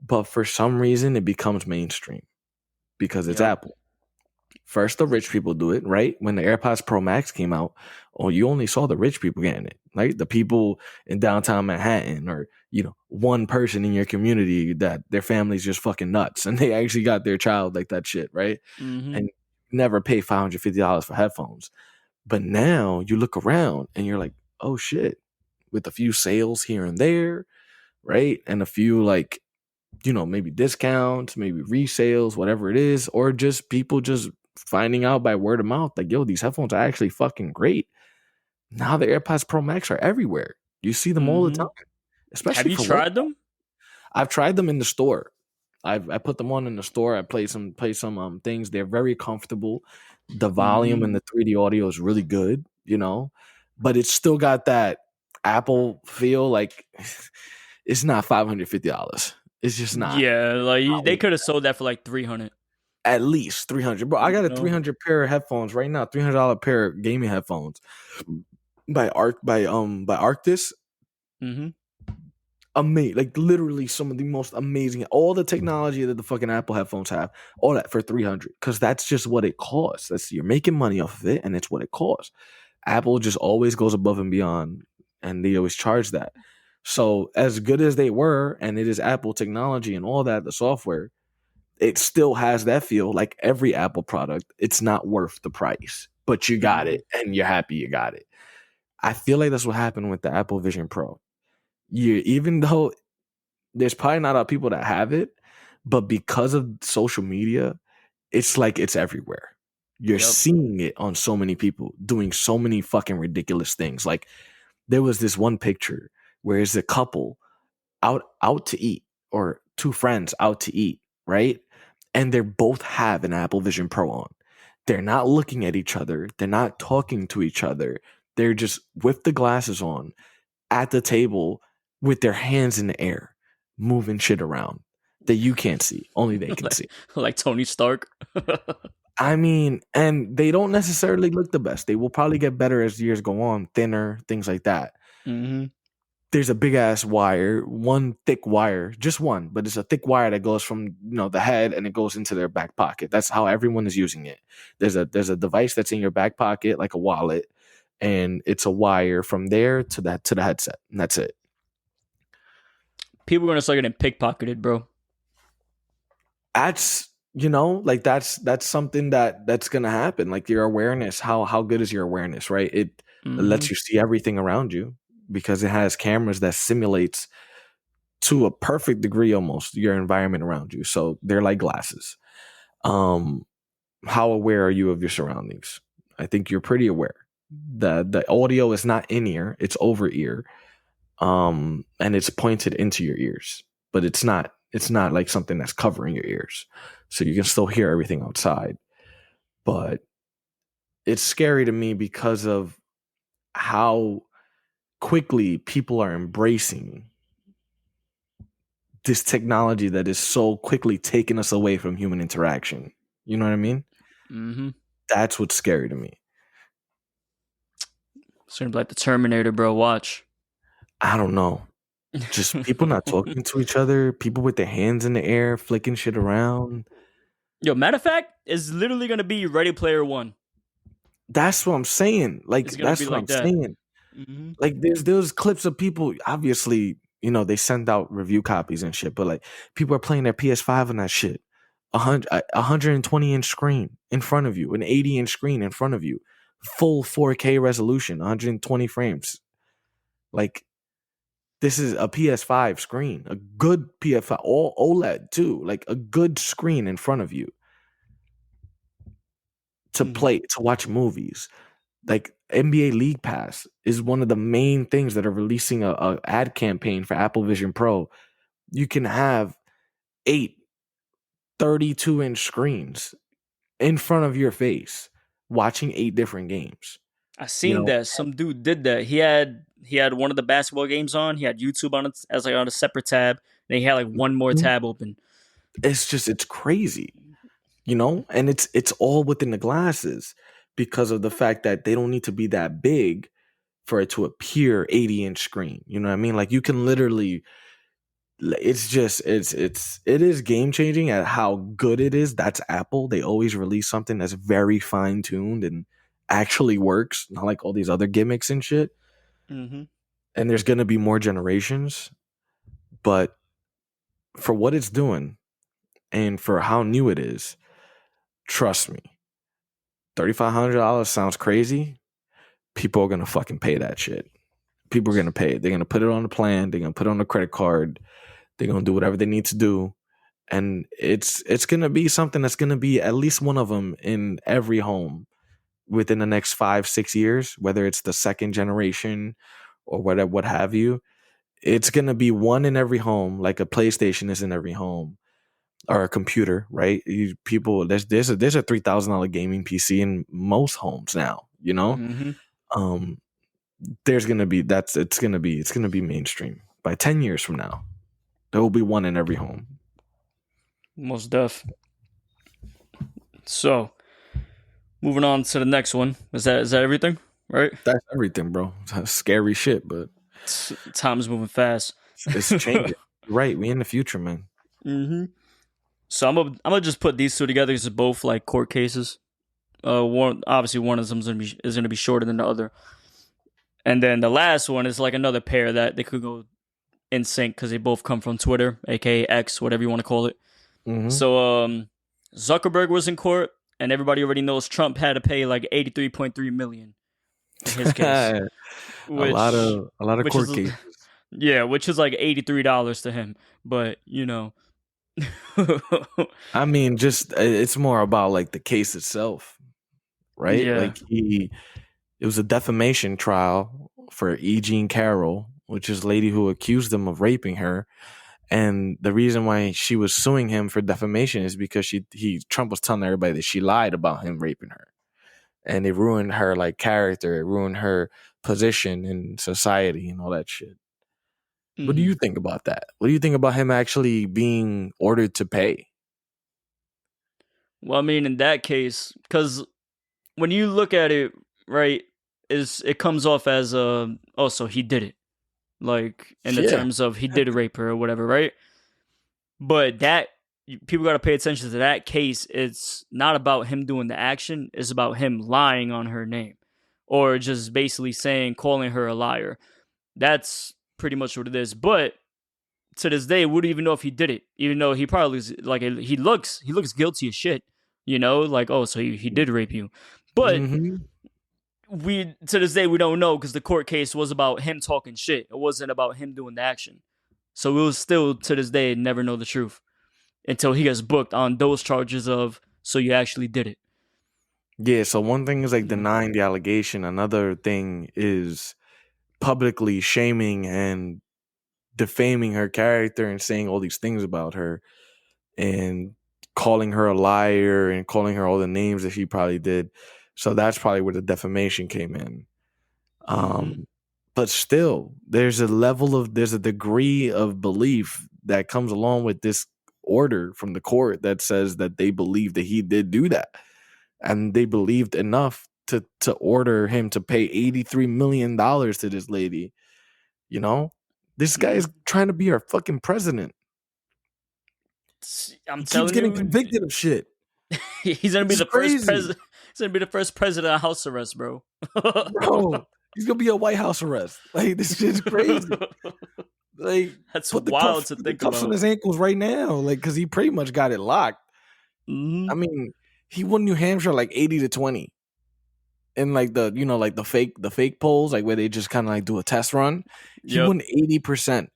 B: but for some reason it becomes mainstream because it's
A: Yep.
B: Apple. First, the rich people do it, right? When the AirPods Pro Max came out, you only saw the rich people getting it, right? The people in downtown Manhattan, or one person in your community that their family's just fucking nuts, and they actually got their child like that shit, right?
A: hmm
B: And never pay $550 for headphones. But now you look around and you're like, oh shit, with a few sales here and there, right? And a few like maybe discounts, maybe resales, whatever it is, or just people just finding out by word of mouth, like, yo, these headphones are actually fucking great. Now the AirPods Pro Max are everywhere. You see them all the
A: hmm
B: time,
A: Have
B: especially
A: you
B: for work.
A: tried them?
B: I've tried them in the store. I put them on in the store. I play some things. They're very comfortable. The volume
A: hmm
B: and the 3D audio is really good, but it's still got that Apple feel. Like it's not $550. It's just not.
A: Yeah, like they could have sold that for like 300.
B: At least 300. Bro, I
A: You
B: got a
A: know.
B: 300 pair of headphones right now, $300 pair of gaming headphones by Arctis.
A: hmm
B: Amazing, like literally some of the most amazing, all the technology that the fucking Apple headphones have, all that for 300, because that's just what it costs. You're making money off of it, and it's what it costs. Apple just always goes above and beyond, and they always charge that. So as good as they were, and it is Apple technology and all that, the software, it still has that feel like every Apple product. It's not worth the price, but you got
A: hmm
B: it and you're happy you got it. I feel like that's what happened with the Apple Vision Pro. Even though there's probably not a lot of people that have it, but because of social media, it's like it's everywhere. You're
A: Yep.
B: seeing it on so many people doing so many fucking ridiculous things. Like there was this one picture where it's a couple out to eat, or two friends out to eat, right? And they both have an Apple Vision Pro on. They're not looking at each other. They're not talking to each other. They're just with the glasses on at the table with their hands in the air, moving shit around. that you can't see. Only they can see.
A: like Tony Stark.
B: I mean, and they don't necessarily look the best. They will probably get better as years go on, thinner, things like that.
A: Mm-hmm.
B: There's a big ass wire, one thick wire, just one, but it's a thick wire that goes from the head and it goes into their back pocket. That's how everyone is using it. There's a device that's in your back pocket like a wallet, and it's a wire from there to the headset, and that's it.
A: People are gonna start getting pickpocketed, bro.
B: That's like that's something that's gonna happen. Like your awareness, how good is your awareness, right? It lets you see everything around you because it has cameras that simulates to a perfect degree almost your environment around you. So they're like glasses. How aware are you of your surroundings? I think you're pretty aware. The audio is not in ear, it's over ear. And it's pointed into your ears, but it's not like something that's covering your ears. So you can still hear everything outside. But it's scary to me because of how quickly people are embracing this technology that is so quickly taking us away from human interaction. You know what I mean?
A: Mm-hmm.
B: That's what's scary to me.
A: It's gonna be like the Terminator, bro. Watch.
B: I don't know. Just people not talking to each other, people with their hands in the air, flicking shit around.
A: Yo, matter of fact, it's literally gonna be Ready Player One.
B: That's what I'm saying. Like,
A: It's gonna
B: that's
A: be
B: what
A: like
B: I'm
A: that.
B: saying.
A: Mm-hmm.
B: Like, there's clips of people, obviously, they send out review copies and shit, but like, people are playing their PS5 on that shit. 120-inch screen in front of you, an 80-inch screen in front of you, full 4K resolution, 120 frames. Like, this is a PS5 screen, a good PS5, all OLED too, like a good screen in front of you to play, to watch movies. Like NBA League Pass is one of the main things that are releasing a ad campaign for Apple Vision Pro. You can have 8 32-inch screens in front of your face watching 8 different games.
A: I seen that some dude did that. He had one of the basketball games on. He had YouTube on it as like on a separate tab. And he had like one more tab open.
B: It's crazy, and it's all within the glasses because of the fact that they don't need to be that big for it to appear 80-inch screen. You know what I mean? Like you can literally, it is game changing at how good it is. That's Apple. They always release something that's very fine tuned and actually works, not like all these other gimmicks and shit.
A: Mm-hmm.
B: And there's gonna be more generations, but for what it's doing and for how new it is, trust me, $3,500 sounds crazy. People are gonna fucking pay that shit. People are gonna pay it. They're gonna put it on the plan. They're gonna put it on the credit card. They're gonna do whatever they need to do, and it's gonna be something that's gonna be at least one of them in every home within the next 5-6 years. Whether it's the second generation or whatever, what have you, it's gonna be one in every home, like a PlayStation is in every home or a computer, right? People, there's a $3,000 gaming PC in most homes now.
A: Mm-hmm.
B: There's gonna be it's gonna be mainstream by 10 years from now. There will be one in every home.
A: Most def. So, moving on to the next one. Is that everything? Right?
B: That's everything, bro. That's scary shit, but
A: time's moving fast.
B: it's changing. Right, we in the future, man.
A: Mm-hmm. So I'm gonna just put these two together because they're both like court cases. One of them is gonna be shorter than the other, and then the last one is like another pair that they could go in sync because they both come from Twitter, aka X, whatever you want to call it.
B: Mm-hmm.
A: So Zuckerberg was in court, and everybody already knows Trump had to pay like $83.3 million in his case.
B: a lot of court cases.
A: Yeah, which is like $83 to him, but
B: I mean, just it's more about like the case itself, right?
A: Yeah.
B: Like it was a defamation trial for E. Jean Carroll, which is a lady who accused him of raping her. And the reason why she was suing him for defamation is because Trump was telling everybody that she lied about him raping her. And it ruined her like character, it ruined her position in society and all that shit. What do you think about that? What do you think about him actually being ordered to pay?
A: Well, I mean, in that case, because when you look at it, right, is it comes off as oh, so he did it, like in the
B: Yeah.
A: terms of he did rape her or whatever, right? But that people got to pay attention to that case. It's not about him doing the action; it's about him lying on her name, or just basically calling her a liar. That's pretty much what it is. But to this day, we don't even know if he did it, even though he probably like he looks guilty as shit. Like, oh, so he did rape you, but
B: Mm-hmm.
A: we to this day we don't know because the court case was about him talking shit. It wasn't about him doing the action. So we'll still to this day never know the truth until he gets booked on those charges of so you actually did it.
B: Yeah, so one thing is like denying the allegation. Another thing is publicly shaming and defaming her character and saying all these things about her and calling her a liar and calling her all the names that she probably did. So that's probably where the defamation came in.
A: Mm-hmm.
B: But still, there's a degree of belief that comes along with this order from the court that says that they believe that he did do that. And they believed enough to order him to pay $83 million to this lady. This guy is trying to be our fucking president.
A: I'm
B: He keeps
A: telling
B: getting
A: you,
B: convicted of shit.
A: he's gonna be
B: It's
A: the first
B: crazy.
A: president. He's gonna be the first president of house arrest, bro.
B: Bro, he's gonna be a White House arrest. Like, this shit's crazy. Like,
A: That's
B: put the
A: wild to
B: put the
A: think
B: cuffs on
A: about.
B: his ankles right now. Like, because he pretty much got it locked.
A: Mm-hmm.
B: I mean, he won New Hampshire like 80-20. In like the fake polls, like where they just kind of like do a test run. He
A: Yep.
B: won 80%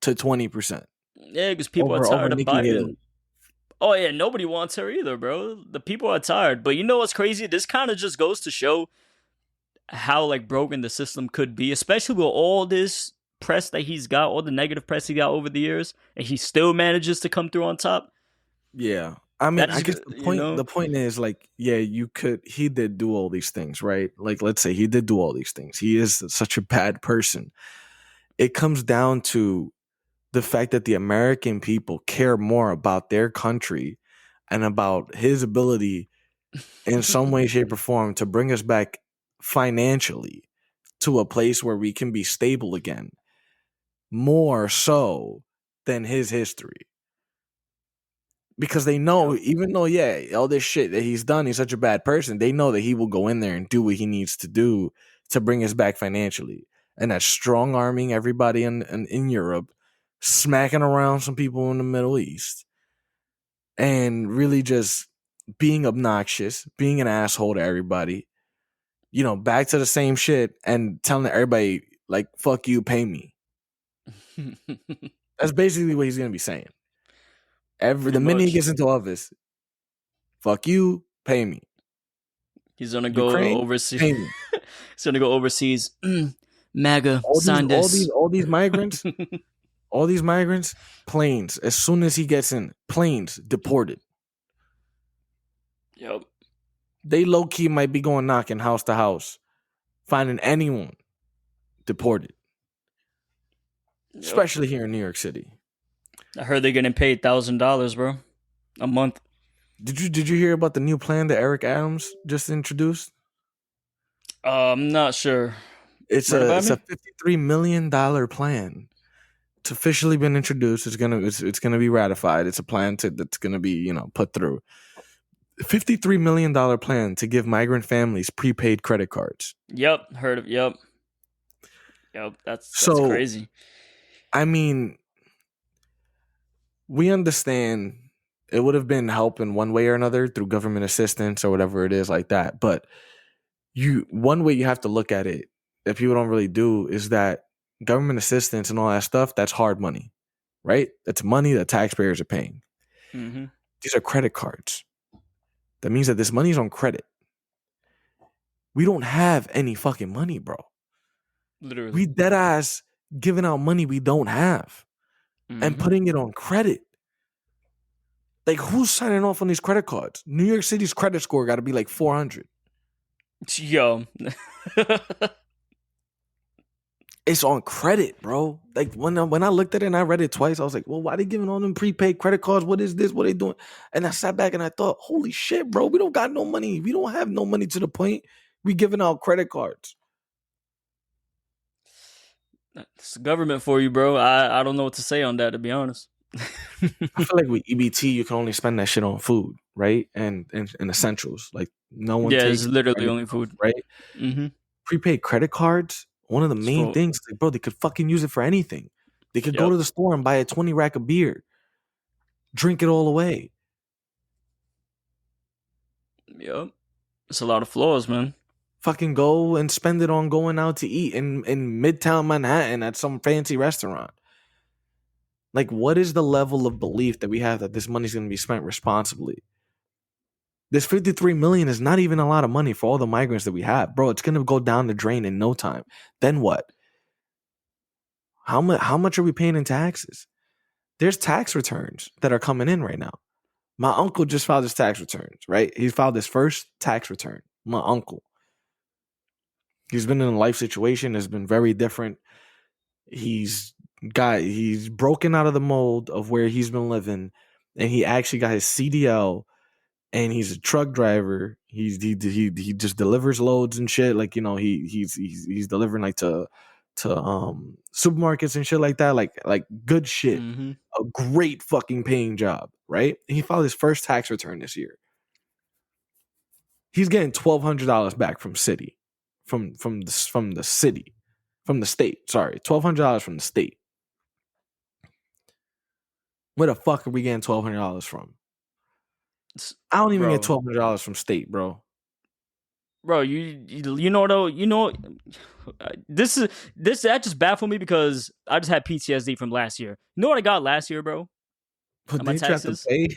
B: to 20%
A: Yeah, because people are
B: over
A: tired of
B: Nikki Haley.
A: Biden. Oh yeah, nobody wants her either, bro. The people are tired. But you know what's crazy? This kind of just goes to show how like broken the system could be, especially with all this press that he's got, all the negative press he got over the years, and he still manages to come through on top.
B: Yeah. I mean,
A: That
B: I
A: is,
B: guess
A: you know,
B: the point is like, yeah, he did do all these things, right? Like, let's say he did do all these things. He is such a bad person. It comes down to the fact that the American people care more about their country and about his ability in some way, shape, or form to bring us back financially to a place where we can be stable again, more so than his history. Because they know,
A: Yep.
B: even though, yeah, all this shit that he's done, he's such a bad person, they know that he will go in there and do what he needs to do to bring us back financially. And that's strong arming everybody in Europe, smacking around some people in the Middle East, and really just being obnoxious, being an asshole to everybody, back to the same shit and telling everybody, like, fuck you, pay me. That's basically what he's going to be saying.
A: Pretty
B: The minute he
A: much.
B: gets into office, fuck you, pay me.
A: He's gonna go
B: Ukraine,
A: overseas.
B: pay me.
A: He's gonna go overseas. MAGA,
B: All these,
A: sign
B: all
A: this.
B: these, all these migrants, planes. As soon as he gets in, planes deported.
A: Yep.
B: They low key might be going knocking house to house, finding anyone deported,
A: Yep.
B: especially here in New York City.
A: I heard they're getting paid $1,000, bro, a month.
B: Did you hear about the new plan that Eric Adams just introduced?
A: I'm not sure.
B: It's
A: Run it
B: a
A: by
B: it's a
A: me.
B: $53 million plan. It's officially been introduced. It's gonna be ratified. It's a plan that's gonna be put through. $53 million plan to give migrant families prepaid credit cards.
A: Yep, heard of. Yep. That's
B: So,
A: crazy.
B: I mean, we understand it would have been help in one way or another through government assistance or whatever it is like that. But one way you have to look at it that people don't really do is that government assistance and all that stuff, that's hard money, right? That's money that taxpayers are paying.
A: Mm-hmm.
B: These are credit cards. That means that this money is on credit. We don't have any fucking money, bro.
A: Literally.
B: We dead ass giving out money we don't have and putting it on credit. Like, who's signing off on these credit cards? New York City's credit score got to be like 400.
A: Yo.
B: It's on credit, bro. Like when I looked at it and I read it twice, I was like, well, why they giving all them prepaid credit cards? What is this? What they doing? And I sat back and I thought, holy shit, bro, we don't got no money. We don't have no money to the point we giving out credit cards.
A: It's the government for you, bro. I don't know what to say on that, to be honest.
B: I feel like with EBT, you can only spend that shit on food, right? And essentials. Like no one
A: Yeah, it's
B: takes
A: literally
B: credit
A: only
B: cards,
A: food.
B: right?
A: Mm-hmm.
B: Prepaid credit cards, one of the
A: It's
B: main
A: for
B: things, like, bro, they could fucking use it for anything. They could go
A: yep,
B: to the store and buy a 20 rack of beer, drink it all away.
A: yep. It's a lot of flaws, man.
B: Fucking go and spend it on going out to eat in Midtown Manhattan at some fancy restaurant. Like, what is the level of belief that we have that this money's going to be spent responsibly? This 53 million is not even a lot of money for all the migrants that we have, bro. It's going to go down the drain in no time. Then what? How much are we paying in taxes? There's tax returns that are coming in right now. My uncle just filed his tax returns, right? He filed his first tax return. My uncle. He's been in a life situation that's been very different. He's broken out of the mold of where he's been living, and he actually got his CDL, and he's a truck driver. He just delivers loads and shit. Like, he's delivering like to supermarkets and shit like that. Like good shit.
A: Mm-hmm.
B: A great fucking paying job, right? He filed his first tax return this year. He's getting $1,200 back from city, from the city, from the state. Sorry, $1,200 from the state. Where the fuck are we getting $1,200 from? I don't even get
A: Bro,
B: $1,200 from state, bro.
A: bro, you know though, this that just baffled me because I just had PTSD from last year. You know what I got last year, bro?
B: But
A: On my
B: didn't you have to
A: taxes?
B: pay?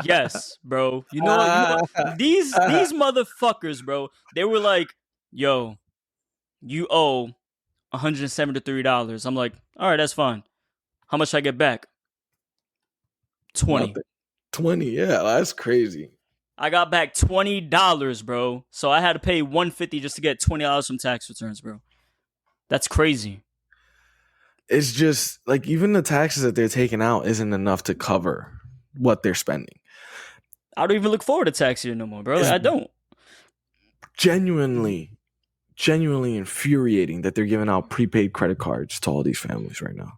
A: Yes, bro. You know what? These motherfuckers, bro. They were like, "Yo, you owe $173." I'm like, "All right, that's fine. How much I get back?" 20.
B: Nothing. 20, yeah, that's crazy.
A: I got back $20, bro. So I had to pay $150 just to get $20 from tax returns, bro. That's crazy.
B: It's just like even the taxes that they're taking out isn't enough to cover what they're spending.
A: I don't even look forward to tax year no more, bro. Like,
B: It's
A: I don't.
B: genuinely, genuinely infuriating that they're giving out prepaid credit cards to all these families right now.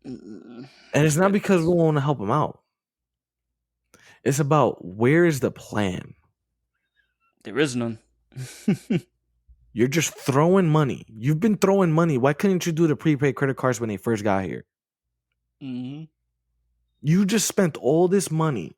B: And it's not because we want to help them out. It's about where is the plan?
A: There is none.
B: You're just throwing money. You've been throwing money. Why couldn't you do the prepaid credit cards when they first got here?
A: Mm-hmm.
B: You just spent all this money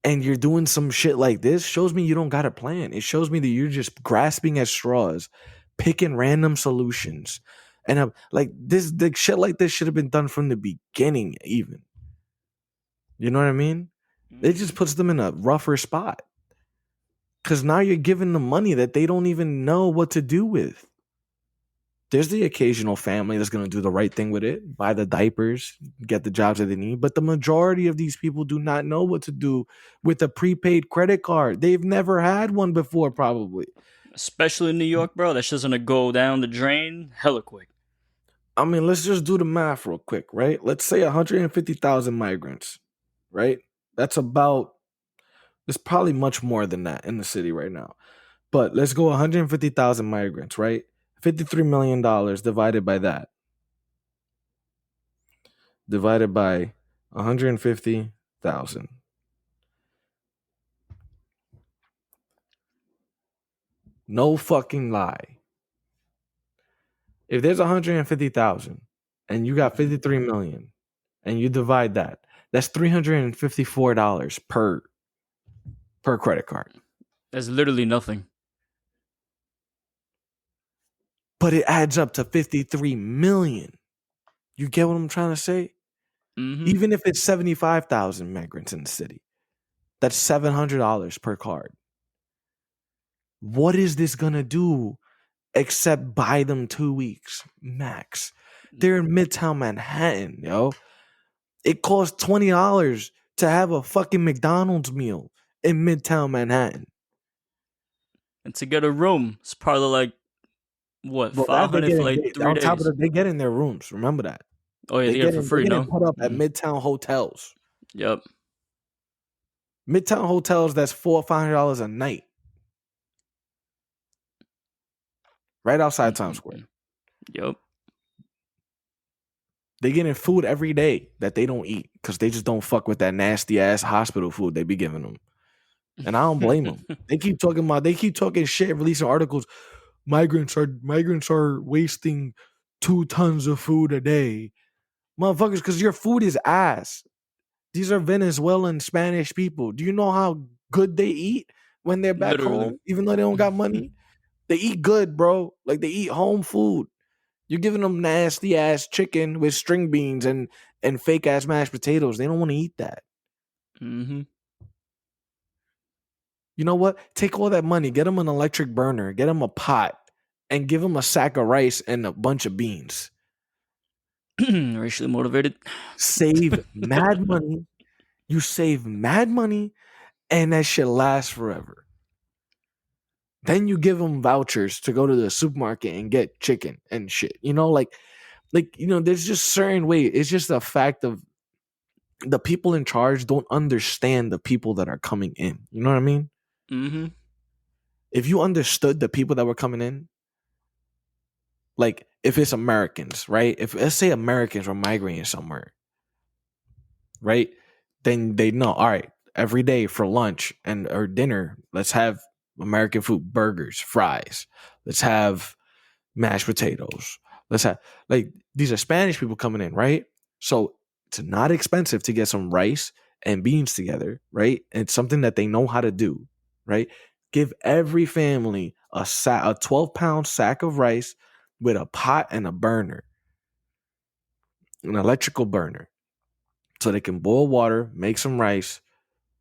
B: and you're doing some shit like this. Shows me you don't got a plan. It shows me that you're just grasping at straws, picking random solutions. And I'm like, the shit like this should have been done from the beginning, even. You know what I mean? It just puts them in a rougher spot. Because now you're giving them money that they don't even know what to do with. There's the occasional family that's going to do the right thing with it, buy the diapers, get the jobs that they need. But the majority of these people do not know what to do with a prepaid credit card. They've never had one before, probably.
A: Especially in New York, bro. That's just gonna go down the drain hella quick.
B: I mean, let's just do the math real quick, right? Let's say 150,000 migrants, right? That's about, there's probably much more than that in the city right now. But let's go 150,000 migrants, right? $53 million divided by that. Divided by 150,000. No fucking lie. If there's 150,000 and you got 53 million and you divide that, that's $354 per credit card.
A: That's literally nothing.
B: But it adds up to 53 million. You get what I'm trying to say?
A: Mm-hmm.
B: Even if it's 75,000 migrants in the city, that's $700 per card. What is this going to do except buy them 2 weeks max? They're in Midtown Manhattan, yo. It costs $20 to have a fucking McDonald's meal in Midtown Manhattan.
A: And to get a room, it's probably like What,
B: Well, that they
A: 500
B: get
A: for
B: in,
A: like three
B: on top of
A: days?
B: that, they get in their rooms. Remember that.
A: Oh yeah, they get it for
B: They
A: free,
B: get in
A: no?
B: put up at
A: Mm.
B: Midtown hotels.
A: Yep.
B: Midtown hotels, that's $400 or $500 a night. Right outside Times Square.
A: Yep.
B: They getting food every day that they don't eat because they just don't fuck with that nasty ass hospital food they be giving them. And I don't blame them. They keep talking shit, releasing articles. Migrants are wasting 2 tons of food a day. Motherfuckers, because your food is ass. These are Venezuelan Spanish people. Do you know how good they eat when they're back
A: Literally.
B: home, even though they don't got money? They eat good, bro. Like they eat home food. You're giving them nasty ass chicken with string beans and fake ass mashed potatoes. They don't want to eat that.
A: Mm-hmm.
B: You know what? Take all that money, get them an electric burner, get them a pot, and give them a sack of rice and a bunch of beans.
A: Racially motivated.
B: Save mad money. You save mad money, and that shit lasts forever. Then you give them vouchers to go to the supermarket and get chicken and shit. You know, there's just certain ways. It's just a fact of the people in charge don't understand the people that are coming in. You know what I mean?
A: Mm-hmm.
B: If you understood the people that were coming in, like if it's Americans, right? If let's say Americans were migrating somewhere, right? Then they know, all right, every day for lunch and or dinner, let's have American food, burgers, fries. Let's have mashed potatoes. Let's have like these are Spanish people coming in, right? So it's not expensive to get some rice and beans together, right? And it's something that they know how to do, right? Give every family a 12-pound sack of rice with a pot and a burner, an electrical burner, so they can boil water, make some rice,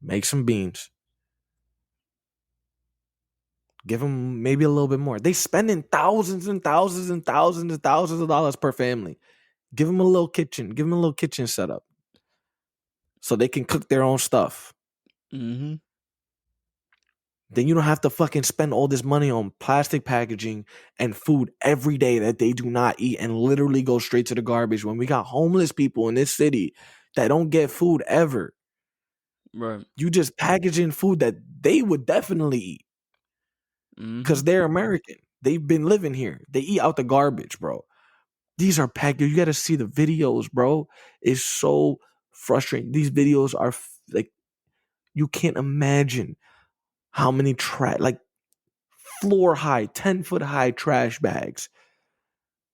B: make some beans. Give them maybe a little bit more. They spending thousands and thousands and thousands and thousands of dollars per family. Give them a little kitchen. Give them a little kitchen setup so they can cook their own stuff.
A: Mm-hmm.
B: Then you don't have to fucking spend all this money on plastic packaging and food every day that they do not eat and literally go straight to the garbage when we got homeless people in this city that don't get food ever.
A: Right.
B: You just packaging food that they would definitely eat because they're American. They've been living here. They eat out the garbage, bro. These are packaged. You got to see the videos, bro. It's so frustrating. These videos are like, you can't imagine how many like floor high, 10-foot high trash bags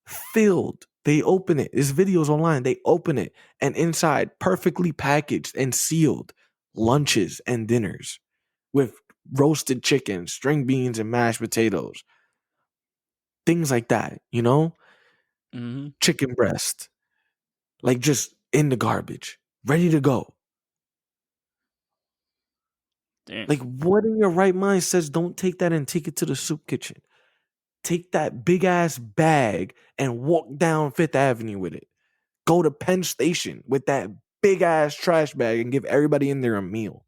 B: filled. They open it. There's videos online. They open it and inside perfectly packaged and sealed lunches and dinners with roasted chicken, string beans, and mashed potatoes. Things like that, you know?
A: Mm-hmm.
B: Chicken breast. Like just in the garbage, ready to go.
A: Damn.
B: Like, what in your right mind says don't take that and take it to the soup kitchen? Take that big ass bag and walk down Fifth Avenue with it. Go to Penn Station with that big ass trash bag and give everybody in there a meal.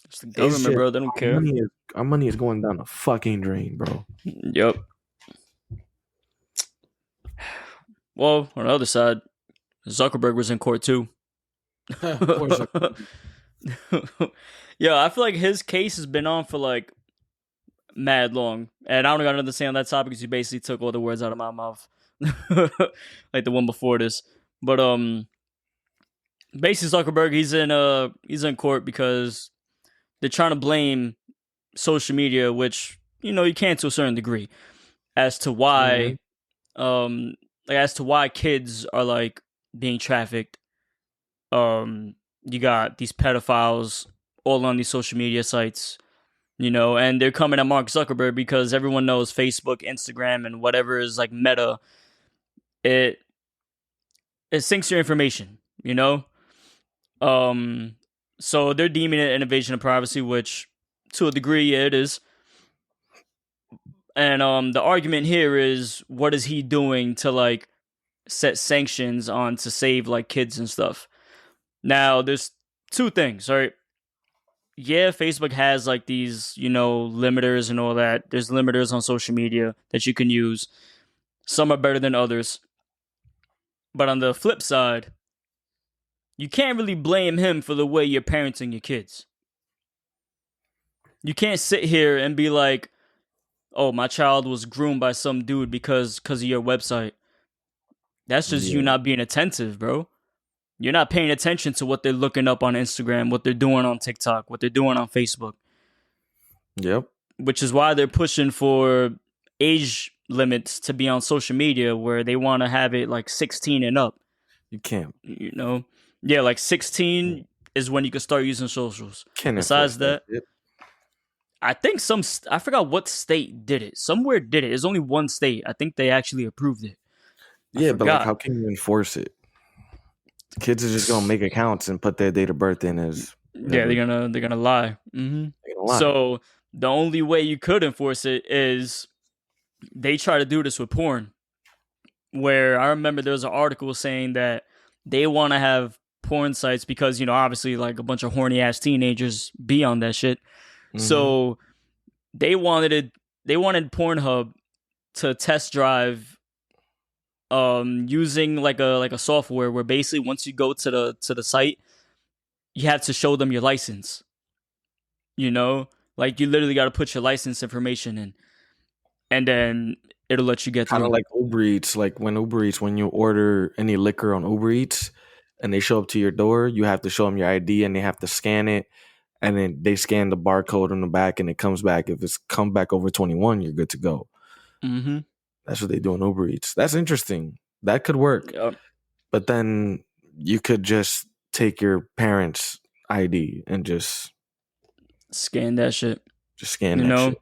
A: It's the
B: It's
A: government,
B: just
A: bro. They don't care.
B: our money is going down the fucking drain, bro.
A: Yep. Well, on the other side, Zuckerberg was in court too.
B: Poor Zuckerberg.
A: Yeah, I feel like his case has been on for like mad long, and I don't got nothing to say on that topic because you basically took all the words out of my mouth, like the one before this. But basically Zuckerberg, he's in court because they're trying to blame social media, which you can't to a certain degree, as to why as to why kids are like being trafficked. You got these pedophiles all on these social media sites, and they're coming at Mark Zuckerberg because everyone knows Facebook, Instagram, and whatever is like Meta. It syncs your information, So they're deeming it an invasion of privacy, which to a degree, yeah, it is. And the argument here is, what is he doing to like set sanctions on to save like kids and stuff? Now, there's two things, right? yeah, Facebook has like these, limiters and all that. There's limiters on social media that you can use. Some are better than others. But on the flip side, you can't really blame him for the way you're parenting your kids. You can't sit here and be like, "Oh, my child was groomed by some dude because of your website." That's just you
B: Yeah.
A: not being attentive, bro. You're not paying attention to what they're looking up on Instagram, what they're doing on TikTok, what they're doing on Facebook,
B: Yep.
A: which is why they're pushing for age limits to be on social media where they want to have it like 16 and up,
B: You can't.
A: you know? Yeah, like 16 is when you can start using socials.
B: Can't enforce
A: Besides
B: that
A: that,
B: shit.
A: I think I forgot what state did it. Somewhere did it. There's only one state. I think they actually approved it. I
B: Yeah, but like,
A: forgot.
B: how can you enforce it? Kids are just gonna make accounts and put their date of birth in as
A: Yeah,
B: whatever.
A: they're gonna lie.
B: They're gonna lie.
A: So the only way you could enforce it is they try to do this with porn. Where I remember there was an article saying that they want to have porn sites because obviously like a bunch of horny ass teenagers be on that shit. So they wanted Pornhub to test drive using like a software where basically once you go to the site, you have to show them your license. Like you literally got to put your license information in, and then it'll let you get
B: Kind of
A: through.
B: like Uber Eats. Like when you order any liquor on Uber Eats and they show up to your door, you have to show them your ID and they have to scan it. And then they scan the barcode on the back and it comes back. If it's come back over 21, you're good to go.
A: Mm-hmm.
B: That's what they do on Uber Eats. That's interesting. That could work.
A: Yep.
B: But then you could just take your parents' ID and just
A: Scan that shit.
B: scan
A: You
B: that
A: know.
B: shit.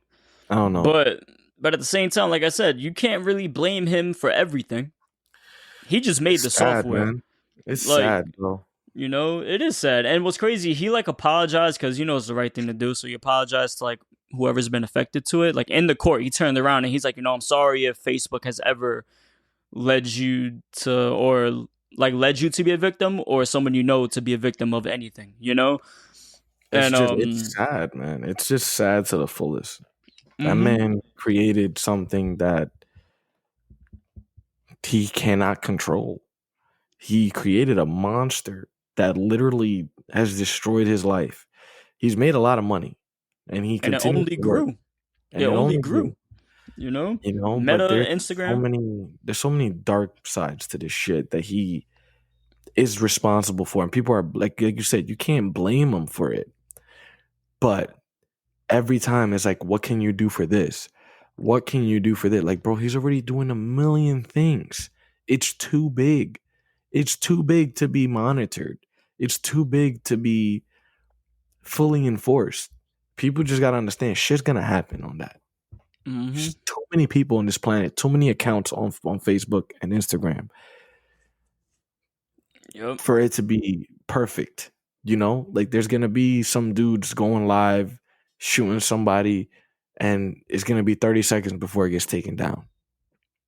B: I don't know.
A: But at the same time, like I said, you can't really blame him for everything. He just made the
B: It's sad,
A: software.
B: man. It's
A: Like,
B: sad, bro.
A: it is sad. And what's crazy, he like apologized because it's the right thing to do. So he apologized to like whoever's been affected to it. Like in the court, he turned around and he's like, I'm sorry if Facebook has ever led you to be a victim or someone to be a victim of anything. And
B: It's sad, man. It's just sad to the fullest. That
A: mhm.
B: man created something that he cannot control. He created a monster that literally has destroyed his life. He's made a lot of money, and he
A: And it
B: continues
A: only
B: to work.
A: grew.
B: And
A: It
B: it
A: only
B: only
A: grew.
B: grew. But
A: Meta, Instagram.
B: there's so many dark sides to this shit that he is responsible for, and people are like you said, you can't blame him for it. But every time it's like, what can you do for this? What can you do for that? Like, bro, he's already doing a million things. It's too big. It's too big to be monitored. It's too big to be fully enforced. People just gotta understand shit's gonna happen on that.
A: Mm-hmm.
B: There's too many people on this planet, too many accounts on Facebook and Instagram
A: Yep.
B: for it to be perfect. Like there's gonna be some dudes going live shooting somebody, and it's gonna be 30 seconds before it gets taken down.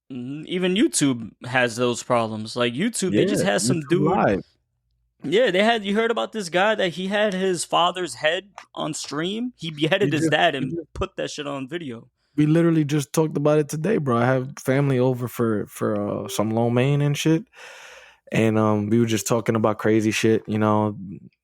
A: Even YouTube has those problems. Like YouTube, they just had some
B: YouTube
A: dude.
B: Live.
A: Yeah, you heard about this guy that he had his father's head on stream? He beheaded his dad and put that shit on video.
B: We literally just talked about it today, bro. I have family over for some lo mein and shit. And we were just talking about crazy shit,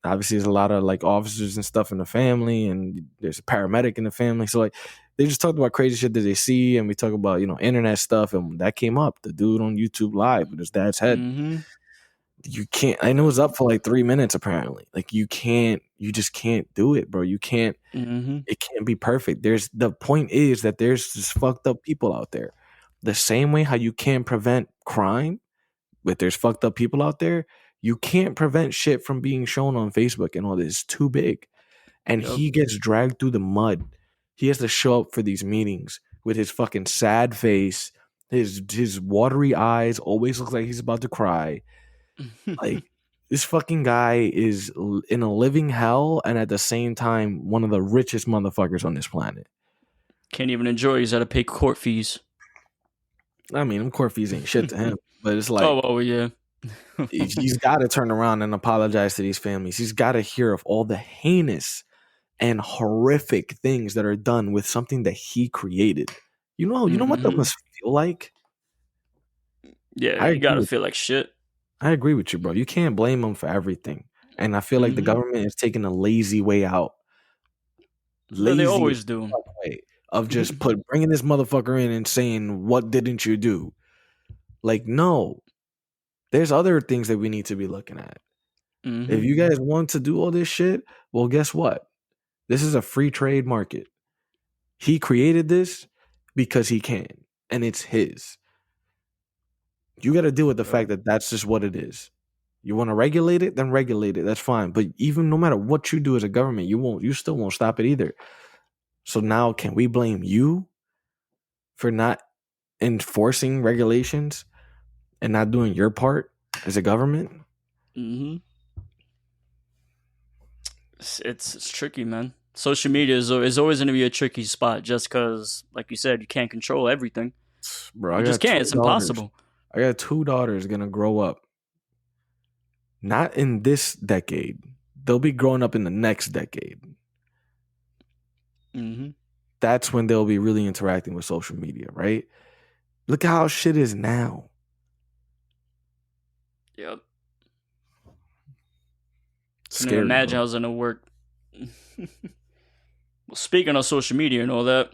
B: Obviously there's a lot of like officers and stuff in the family, and there's a paramedic in the family. So like they just talked about crazy shit that they see, and we talk about, internet stuff, and that came up. The dude on YouTube Live with his dad's head.
A: Mm-hmm.
B: You can't, I know it was up for like 3 minutes apparently. Like you just can't do it, bro. You can't, It can't be perfect. The point is that there's just fucked up people out there. The same way how you can't prevent crime, but there's fucked up people out there, you can't prevent shit from being shown on Facebook and all this. It's too big. And he gets dragged through the mud. He has to show up for these meetings with his fucking sad face. His watery eyes always looks like he's about to cry. Like, this fucking guy is in a living hell and at the same time one of the richest motherfuckers on this planet.
A: Can't even enjoy. He's got to pay court fees.
B: I mean, them court fees ain't shit to him. But it's like,
A: oh yeah.
B: he's got to turn around and apologize to these families. He's got to hear of all the heinous and horrific things that are done with something that he created. You know what that
A: Mm-hmm.
B: must feel like?
A: Yeah,
B: I
A: you
B: agree
A: gotta
B: with
A: feel like shit.
B: I agree with you, bro. You can't blame him for everything. And I feel like the
A: Mm-hmm.
B: government is taking a lazy way out.
A: But they
B: Lazy as
A: always do.
B: fuck way of just bringing this motherfucker in and saying, "What didn't you do?" Like, no. There's other things that we need to be looking at.
A: Mm-hmm.
B: If you guys want to do all this shit, well, guess what? This is a free trade market. He created this because he can, and it's his. You got to deal with the
A: Yep.
B: fact that that's just what it is. You want to regulate it, then regulate it. That's fine. But even no matter what you do as a government, you still won't stop it either. So now, can we blame you for not enforcing regulations and not doing your part as a government?
A: Mm-hmm. It's tricky, man. Social media is always going to be a tricky spot, just because, like you said, you can't control everything.
B: Bro,
A: You just can't. It's impossible.
B: I got two daughters gonna grow up. Not in this decade. They'll be growing up in the next decade.
A: Mm-hmm.
B: That's when they'll be really interacting with social media, right? Look at how shit is now.
A: Yep. Can you
B: Scary,
A: imagine
B: bro.
A: how it's gonna work? Well, speaking of social media and all that,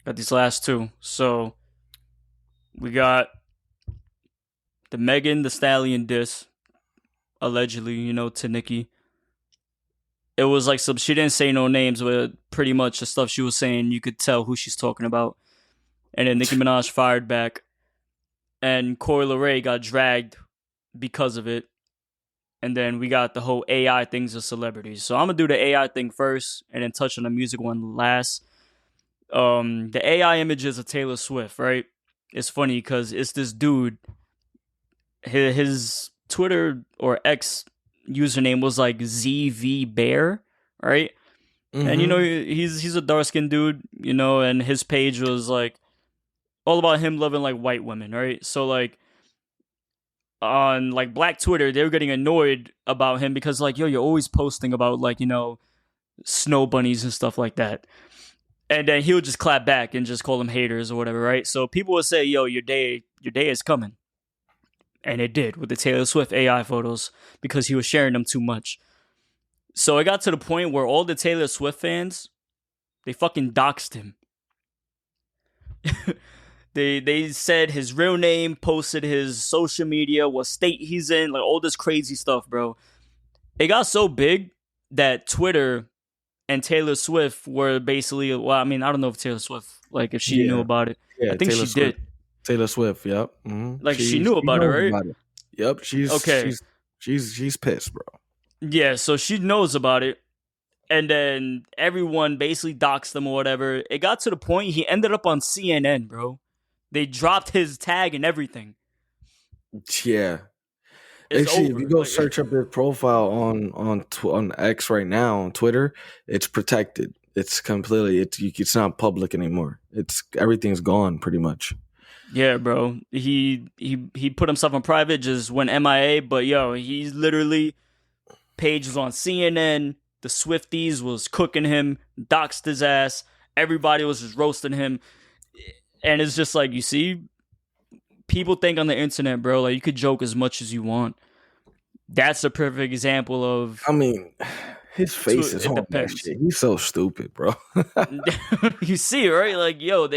A: got these last two. So we got the Megan the Stallion diss, allegedly, to Nicki. It was like some, she didn't say no names, but pretty much the stuff she was saying, you could tell who she's talking about. And then Nicki Minaj fired back, and Coi Leray got dragged because of it. And then we got the whole AI things of celebrities. So I'm gonna do the AI thing first, and then touch on the music one last. The AI images of Taylor Swift, right? It's funny because it's this dude. His Twitter or X username was like ZV Bear, right? And he's a dark skinned dude, and his page was like all about him loving like white women, right? So like on like Black Twitter, they were getting annoyed about him because like, yo, you're always posting about like, snow bunnies and stuff like that. And then he would just clap back and just call them haters or whatever, right? So people would say, yo, your day is coming. And it did with the Taylor Swift AI photos because he was sharing them too much. So it got to the point where all the Taylor Swift fans, they fucking doxed him. They said his real name, posted his social media, what state he's in, like all this crazy stuff, bro. It got so big that Twitter and Taylor Swift were basically, well, I mean, I don't know if Taylor Swift, like if she knew
B: Yeah.
A: about it.
B: Yeah,
A: I think
B: Taylor
A: she
B: Swift.
A: did.
B: Taylor Swift, yep.
A: Like she
B: She
A: knew about it,
B: knows
A: right?
B: about it. Yep,
A: Okay.
B: she's pissed, bro.
A: Yeah, so she knows about it. And then everyone basically doxed him or whatever. It got to the point he ended up on CNN, bro. They dropped his tag and everything.
B: Yeah.
A: It's
B: Actually, if you
A: over.
B: go
A: Like,
B: search up his profile on X right now on Twitter, it's protected. It's completely it's not public anymore. It's everything's gone pretty much.
A: yeah, bro. He put himself on private, just went MIA. But yo, he's literally pages on CNN. The Swifties was cooking him, doxed his ass. Everybody was just roasting him, and it's just like, you see, people think on the internet, bro, like you could joke as much as you want. That's a perfect example of.
B: I mean, his face is
A: It
B: on that
A: depends.
B: shit. He's so stupid, bro.
A: You see, right? Like, yo,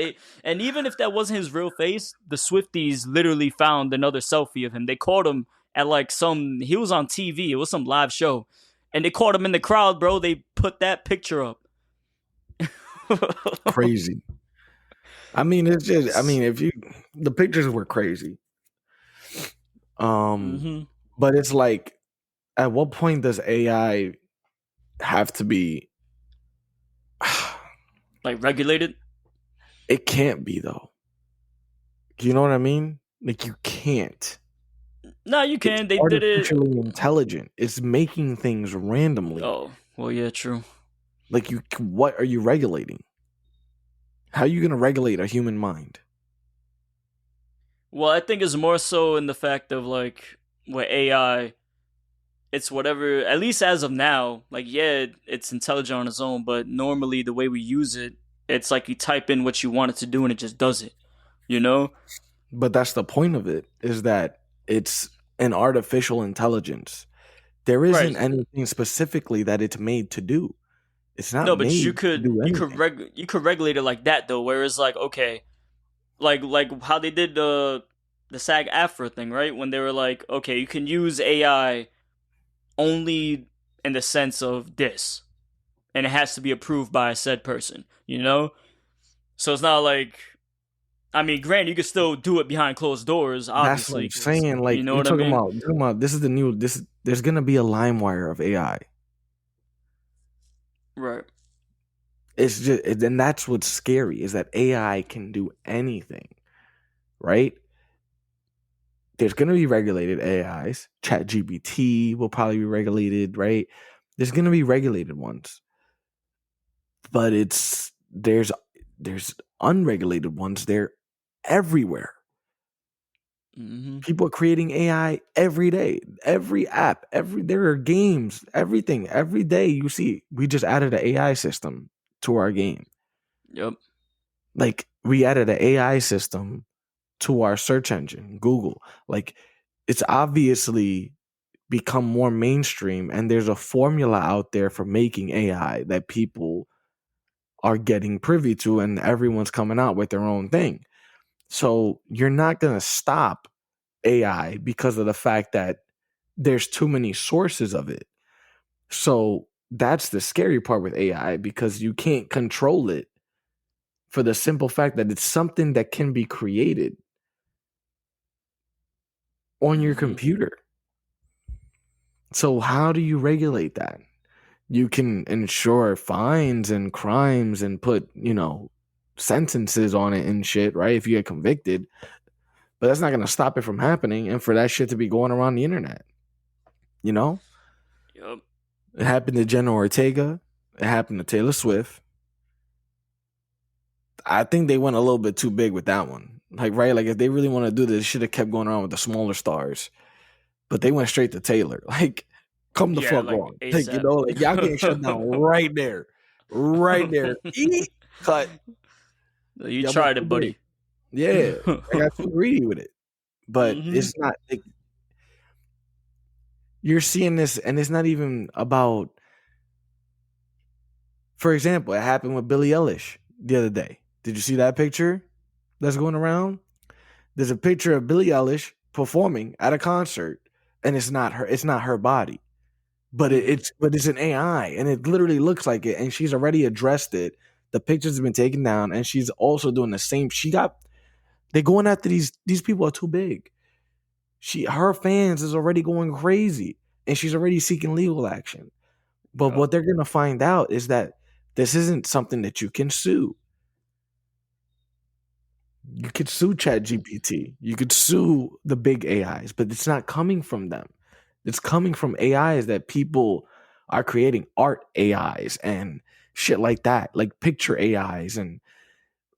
A: and even if that wasn't his real face, the Swifties literally found another selfie of him. They caught him at like he was on TV. It was some live show. And they caught him in the crowd, bro. They put that picture up.
B: Crazy. I mean, if the pictures were crazy.
A: Mm-hmm.
B: But it's like, at what point does AI have to be?
A: Like regulated?
B: It can't be though. You know what I mean? Like you can't.
A: No, you
B: It's
A: can. They did it.
B: artificially intelligent. It's making things randomly.
A: Oh, well, yeah, true.
B: Like what are you regulating? How are you going to regulate a human mind?
A: Well, I think it's more so in the fact of like with AI, it's whatever. At least as of now, like yeah, it's intelligent on its own. But normally the way we use it, it's like you type in what you want it to do and it just does it. You know?
B: But that's the point of it, is that it's an artificial intelligence. There isn't
A: Right.
B: anything specifically that it's made to do. It's not
A: No, but you
B: made to
A: could
B: do
A: you could
B: anything.
A: you could regulate it like that though. Whereas like okay, like how they did the SAG AFTRA thing, right? When they were like, okay, you can use AI only in the sense of this, and it has to be approved by a said person. You know, so it's not like I mean, granted, you can still do it behind closed doors,
B: That's what
A: obviously,
B: I'm
A: because
B: saying.
A: you
B: Like
A: know
B: you're
A: what I
B: talking
A: mean.
B: about, this is the new there's gonna be a LimeWire of AI.
A: Right.
B: It's just, and that's what's scary, is that AI can do anything, right? There's gonna be regulated AIs. ChatGPT will probably be regulated, right? There's gonna be regulated ones, but there's unregulated ones. They're everywhere.
A: Mm-hmm.
B: People are creating AI every day. Every app, there are games, everything. Every day you see, we just added an AI system to our game.
A: Yep.
B: Like we added an AI system to our search engine, Google. Like it's obviously become more mainstream, and there's a formula out there for making AI that people are getting privy to, and everyone's coming out with their own thing. So you're not going to stop AI because of the fact that there's too many sources of it. So that's the scary part with AI, because you can't control it, for the simple fact that it's something that can be created on your
A: Mm-hmm.
B: computer. So how do you regulate that? You can ensure fines and crimes and put, sentences on it and shit, right? If you get convicted, but that's not going to stop it from happening and for that shit to be going around the internet. You know,
A: Yep.
B: it happened to Jenna Ortega. It happened to Taylor Swift. I think they went a little bit too big with that one. Like, right? Like, if they really want to do this, should have kept going around with the smaller stars. But they went straight to Taylor. Like, come the
A: Yeah,
B: fuck
A: like
B: on. Like,
A: ASAP.
B: like y'all getting shut down right there. Right there. Eat, cut.
A: You
B: Y'all went
A: tried
B: too
A: it,
B: big.
A: buddy.
B: Yeah. I got too greedy with it. But
A: Mm-hmm.
B: it's not, like, you're seeing this, and it's not even about, for example, it happened with Billie Eilish the other day. Did you see that picture that's going around? There's a picture of Billie Eilish performing at a concert, and it's not her. It's not her body, but
A: Mm-hmm.
B: it's an AI, and it literally looks like it. And she's already addressed it. The pictures have been taken down, and she's also doing the same. They're going after these people are too big. Her fans is already going crazy, and she's already seeking legal action. But
A: Yep.
B: what they're gonna find out is that this isn't something that you can sue. You could sue ChatGPT. You could sue the big AIs, but it's not coming from them. It's coming from AIs that people are creating, art AIs and shit like that, like picture AIs, and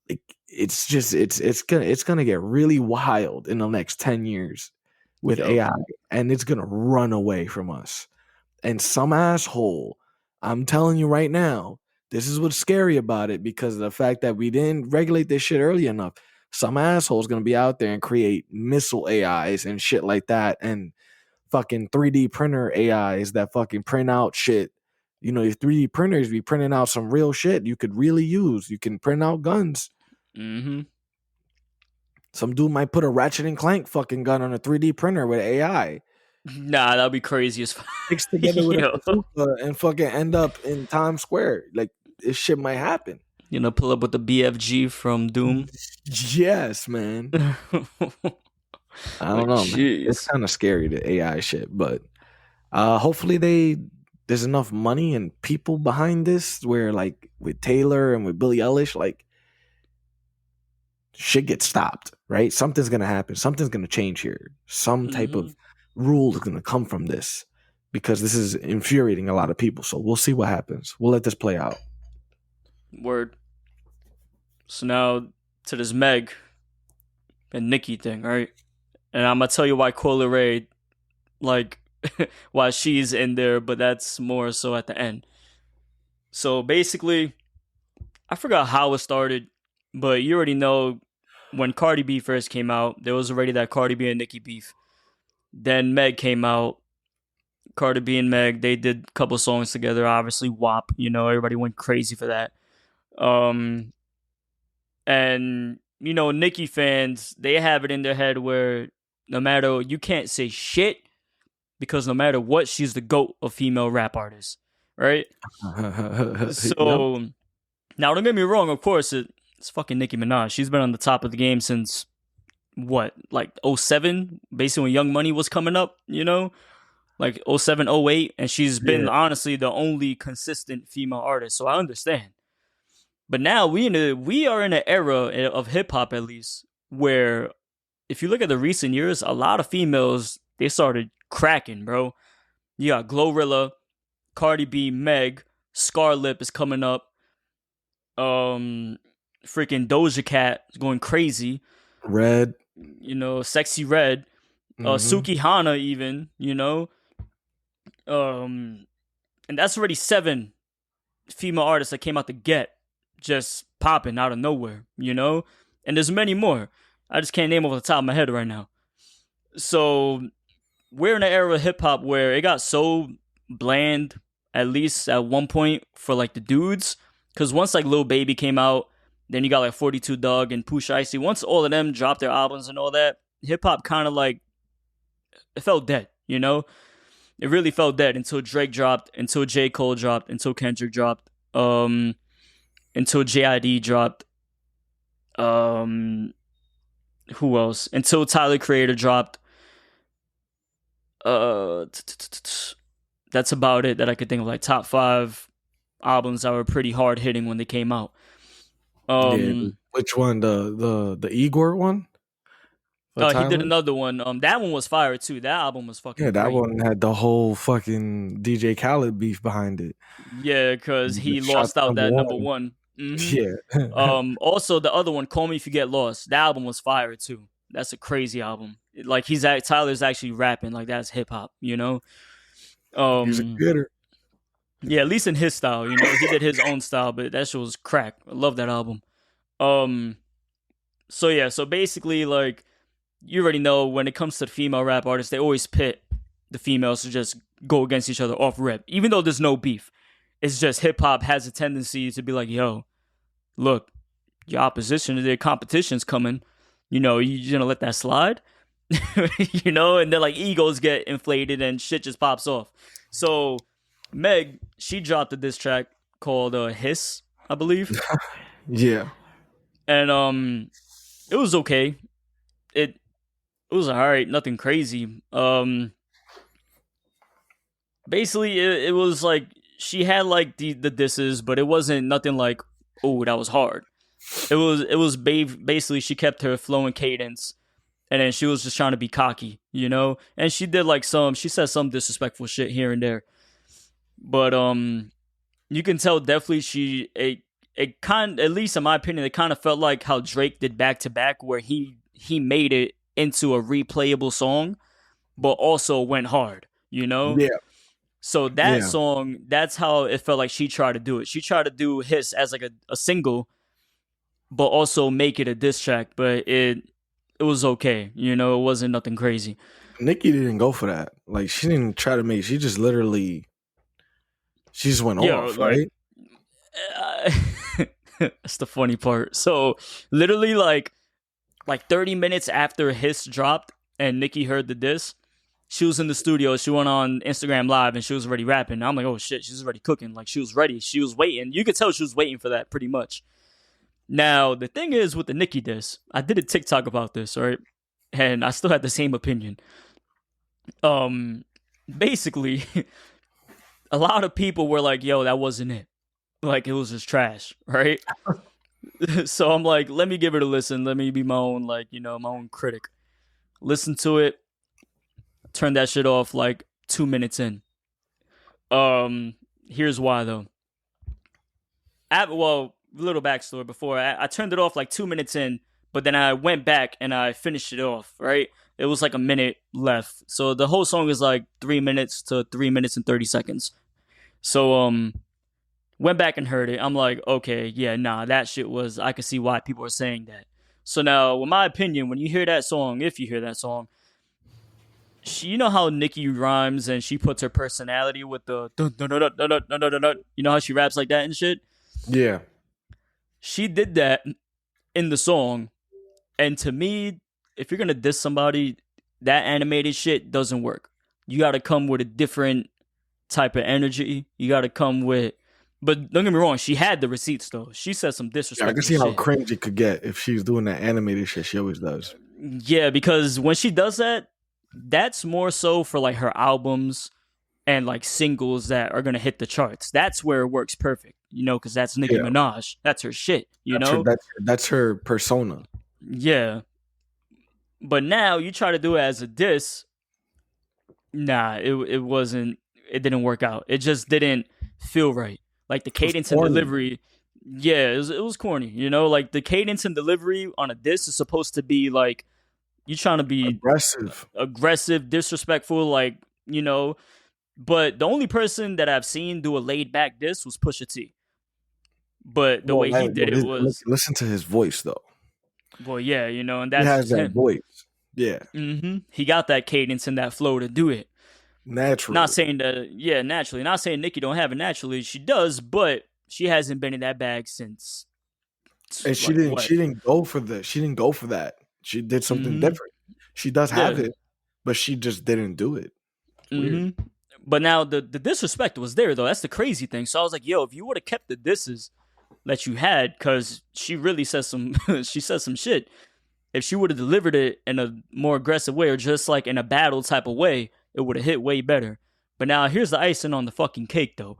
B: like it's gonna get really wild in the next 10 years with
A: Yep.
B: AI, and it's gonna run away from us. And some asshole, I'm telling you right now, this is what's scary about it, because of the fact that we didn't regulate this shit early enough. Some asshole's gonna be out there and create missile AIs and shit like that, and fucking 3D printer AIs that fucking print out shit. Your 3D printers be printing out some real shit you could really use. You can print out guns.
A: Mm-hmm.
B: Some dude might put a Ratchet and Clank fucking gun on a 3D printer with AI,
A: Nah, that'd be crazy as fuck.
B: mixed together with a
A: Yo.
B: bazooka, and fucking end up in Times Square. Like, this shit might happen.
A: Pull up with the BFG from Doom.
B: Yes, man. I don't
A: Like,
B: know, man. It's
A: jeez.
B: kind of scary, the AI shit, but hopefully there's enough money and people behind this where, like, with Taylor and with Billie Eilish, like, shit gets stopped, right? Something's gonna happen. Something's gonna change here. Some type
A: Mm-hmm.
B: of rule is gonna come from this, because this is infuriating a lot of people. So we'll see what happens. We'll let this play out.
A: Word. So now to this Meg and Nikki thing, right? And I'm gonna tell you why Coyle Ray, like, while she's in there, but that's more so at the end. So basically, I forgot how it started, but you already know when Cardi B first came out, there was already that Cardi B and Nicki beef. Then Meg came out. Cardi B and Meg, they did a couple songs together. Obviously, WAP. Everybody went crazy for that. Um, and Nicki fans, they have it in their head where no matter you can't say shit because no matter what, she's the GOAT of female rap artists, right?
B: Yep.
A: So now, don't get me wrong. Of course, it's fucking Nicki Minaj. She's been on the top of the game since what, like '07, basically when Young Money was coming up. Like '07, '08, and she's been
B: Yeah.
A: honestly the only consistent female artist. So I understand. But now we are in an era of hip hop, at least, where if you look at the recent years, a lot of females they started cracking, bro. You got Glorilla, Cardi B, Meg, Scarlett is coming up. Freaking Doja Cat is going crazy.
B: Red.
A: Sexy Red.
B: Mm-hmm.
A: Suki Hana even. And that's already 7 female artists that came out the get just popping out of nowhere. And there's many more. I just can't name off the top of my head right now. So we're in an era of hip hop where it got so bland, at least at one point for like the dudes. Because once like Lil Baby came out, then you got like 42 Dugg and Pooh Shiesty. Once all of them dropped their albums and all that, hip hop kind of like it felt dead. It really felt dead until Drake dropped, until J. Cole dropped, until Kendrick dropped, until JID dropped. Who else? Until Tyler Creator dropped. That's about it that I could think of. Like top 5 albums that were pretty hard hitting when they came out.
B: Yeah. Which one? The Igor one?
A: He did another one. That one was fire too. That album was fucking
B: Yeah, that
A: great.
B: one had the whole fucking DJ Khaled beef behind it.
A: Yeah, because he
B: Shot
A: lost out that number
B: #1.
A: one.
B: Yeah.
A: Also the other one, Call Me If You Get Lost. That album was fire too. That's a crazy album. Like Tyler's actually rapping. Like that's hip hop.
B: He's a getter.
A: Yeah, at least in his style. He did his own style, but that shit was crack. I love that album. So yeah, so basically like you already know when it comes to the female rap artists, they always pit the females to just go against each other off rip, even though there's no beef. It's just hip hop has a tendency to be like, yo, look, your opposition, their competition's coming. You gonna let that slide? And then like egos get inflated and shit just pops off. So Meg, she dropped a diss track called Hiss, I believe.
B: Yeah.
A: And it was okay. It was alright, nothing crazy. Basically it was like she had like the disses, but it wasn't nothing like, oh, that was hard. It was basically she kept her flow and cadence, and then she was just trying to be cocky, And she did like she said some disrespectful shit here and there, but you can tell definitely it kind, at least in my opinion, it kind of felt like how Drake did back to back, where he made it into a replayable song, but also went hard,
B: Yeah.
A: So that song, that's how it felt like she tried to do it. She tried to do Hiss as like a single, but also make it a diss track. But it was okay, it wasn't nothing crazy.
B: Nicki didn't go for that. Like she didn't try to make. She just literally, she just went off, right?
A: That's the funny part. So literally, like 30 minutes after Hiss dropped and Nicki heard the diss, she was in the studio. She went on Instagram Live and she was already rapping. I'm like, oh shit, she's already cooking. Like she was ready. She was waiting. You could tell she was waiting for that pretty much. Now, the thing is with the Nicki diss, I did a TikTok about this, right? And I still had the same opinion. Basically, a lot of people were like, yo, that wasn't it. Like it was just trash, right? So I'm like, let me give it a listen. Let me be my own, my own critic. Listen to it. Turn that shit off like 2 minutes in. Here's why though. Little backstory before I turned it off like 2 minutes in, but then I went back and I finished it off, right? It was like a minute left. So the whole song is like 3 minutes to 3 minutes and 30 seconds. So went back and heard it. I'm like, okay, yeah, nah, that shit was. I can see why people are saying that. So now, in my opinion, when you hear that song, if you hear that song, you know how Nicki rhymes and she puts her personality with the dun, dun, dun, dun, dun, dun, dun, dun, dun. You know how she raps like that and shit.
B: Yeah.
A: She did that in the song, and to me, if you're gonna diss somebody, that animated shit doesn't work. You got to come with a different type of energy. You got to come with. But don't get me wrong, she had the receipts though. She said some
B: Yeah, I can
A: disrespectful
B: see how
A: shit.
B: cringe it could get if she's doing that animated shit. She always does.
A: Yeah, because when she does that, that's more so for like her albums and like singles that are gonna hit the charts. That's where it works perfect, you know, because that's Nicki
B: Yeah,
A: Minaj. That's her shit, you
B: that's her.
A: know.
B: That's her persona.
A: Yeah, but now you try to do it as a diss. Nah, it wasn't. It didn't work out. It just didn't feel right. Like the
B: It was
A: cadence and
B: corny,
A: delivery. Yeah, it was corny. You know, like the cadence and delivery on a diss is supposed to be like you trying to be
B: aggressive.
A: aggressive, disrespectful, like you know. But the only person that I've seen do a laid back diss was Pusha T. But the way he did it was,
B: Listen to his voice though.
A: well, yeah, you know, and
B: He
A: that's
B: has
A: just
B: that
A: him.
B: voice. Yeah,
A: He got that cadence and that flow to do it. Not
B: naturally.
A: saying that, yeah, naturally. Not saying Nicki don't have it naturally. She does, but she hasn't been in that bag since
B: And she
A: like
B: didn't.
A: what?
B: She didn't go for the. She didn't go for that. She did something
A: Mm-hmm.
B: different. She does have
A: Yeah.
B: it, but she just didn't do it. It's weird.
A: Mm-hmm. But now the disrespect was there though. That's the crazy thing. So I was like, yo, if you would have kept the disses that you had, because she really says some she says some shit. If she would have delivered it in a more aggressive way or just like in a battle type of way, it would have hit way better. But now here's the icing on the fucking cake though.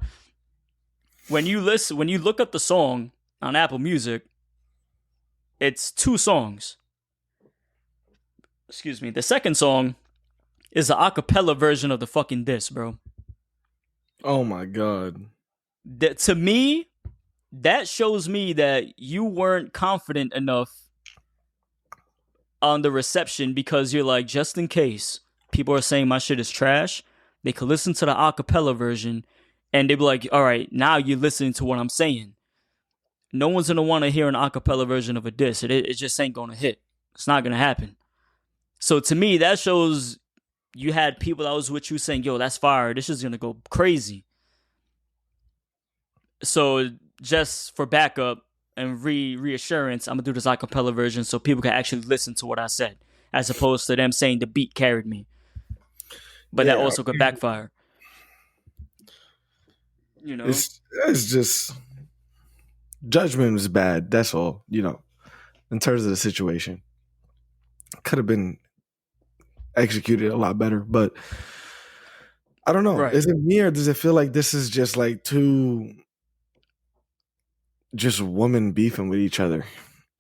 A: When you look up the song on Apple Music, it's two songs. Excuse me. The second song is an acapella version of the fucking diss, bro.
B: Oh my god.
A: That to me, that shows me that you weren't confident enough on the reception because you're like, just in case people are saying my shit is trash, they could listen to the acapella version and they'd be like, all right, now you're listening to what I'm saying. No one's gonna want to hear an acapella version of a diss. It just ain't gonna hit. It's not gonna happen. So to me, that shows you had people that was with you saying, yo, that's fire. This is gonna go crazy. So just for backup and reassurance, I'm gonna do this acapella version so people can actually listen to what I said, as opposed to them saying the beat carried me. But that
B: Yeah,
A: also could backfire. You know?
B: it's just judgment was bad. That's all. You know, in terms of the situation, could have been executed a lot better. But I don't know.
A: Right.
B: Is it me or does it feel like this is just like two just women beefing with each other,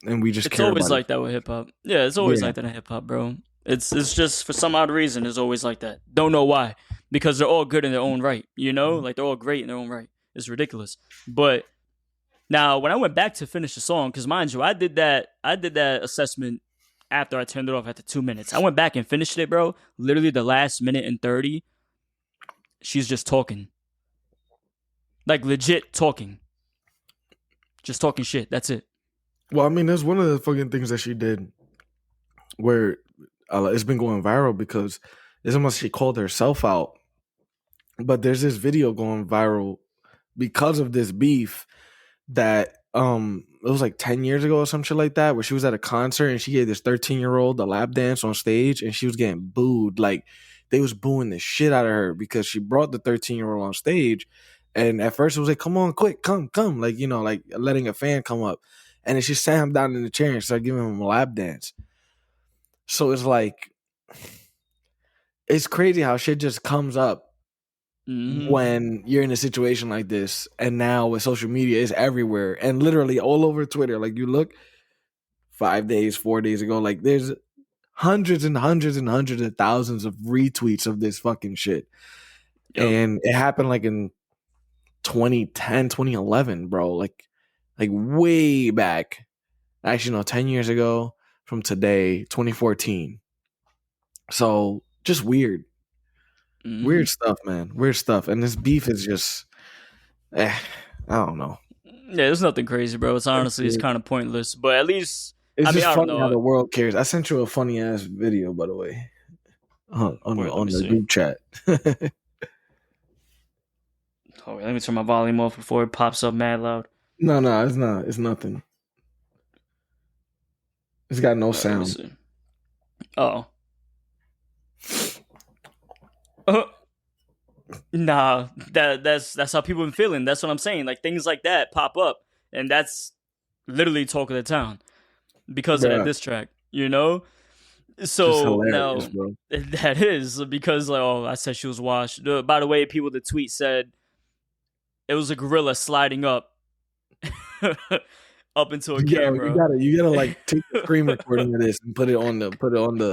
B: and we just
A: It's
B: care
A: always
B: about it?
A: like that with hip hop. Yeah, it's always
B: Yeah.
A: like that in hip hop, bro. It's just for some odd reason it's always like that. Don't know why. Because they're all good in their own right, you know? Like they're all great in their own right. It's ridiculous. But now when I went back to finish the song, because mind you, I did that assessment after I turned it off after 2 minutes. I went back and finished it, bro. Literally the last minute and 30, she's just talking. Like legit talking. Just talking shit. That's it.
B: Well, I mean, that's one of the fucking things that she did where it's been going viral because it's almost she called herself out. But there's this video going viral because of this beef that it was like 10 years ago or some shit like that, where she was at a concert and she gave this 13-year-old a lap dance on stage and she was getting booed. Like they was booing the shit out of her because she brought the 13-year-old on stage. And at first it was like, come on, quick, come, like, you know, like letting a fan come up. And then she sat him down in the chair and started giving him a lap dance. So it's like, it's crazy how shit just comes up
A: Mm-hmm.
B: when you're in a situation like this. And now with social media, it's everywhere and literally all over Twitter. Like you look 5 days, 4 days ago, like there's hundreds and hundreds and hundreds of thousands of retweets of this fucking shit.
A: Yep.
B: And it happened like in 2010, 2011, bro. Like way back. Actually, no, 10 years ago from today, 2014. So just weird,
A: Hmm.
B: weird stuff, man. Weird stuff. And this beef is just, eh, I don't know.
A: Yeah, there's nothing crazy, bro. It's kind of pointless. But at least,
B: It's
A: I mean,
B: just
A: I don't
B: funny how
A: know.
B: the world cares. I sent you a funny ass video, by the way,
A: Wait, let
B: on
A: me
B: the
A: see.
B: group chat.
A: Oh, wait, let me turn my volume off before it pops up mad loud.
B: No, no, it's not. It's nothing. It's got no
A: Let me
B: sound.
A: see. Oh. Uh, nah, that's how people been feeling. That's what I'm saying. Like things like that pop up, and that's literally talk of the town because of that
B: Bruh,
A: diss track. You know.
B: just
A: So
B: hilarious,
A: now
B: bro.
A: that is because like, oh, I said she was washed. By the way, people the tweet said it was a gorilla sliding up up into a
B: Yo,
A: camera.
B: you gotta like take the screen recording of this and put it on the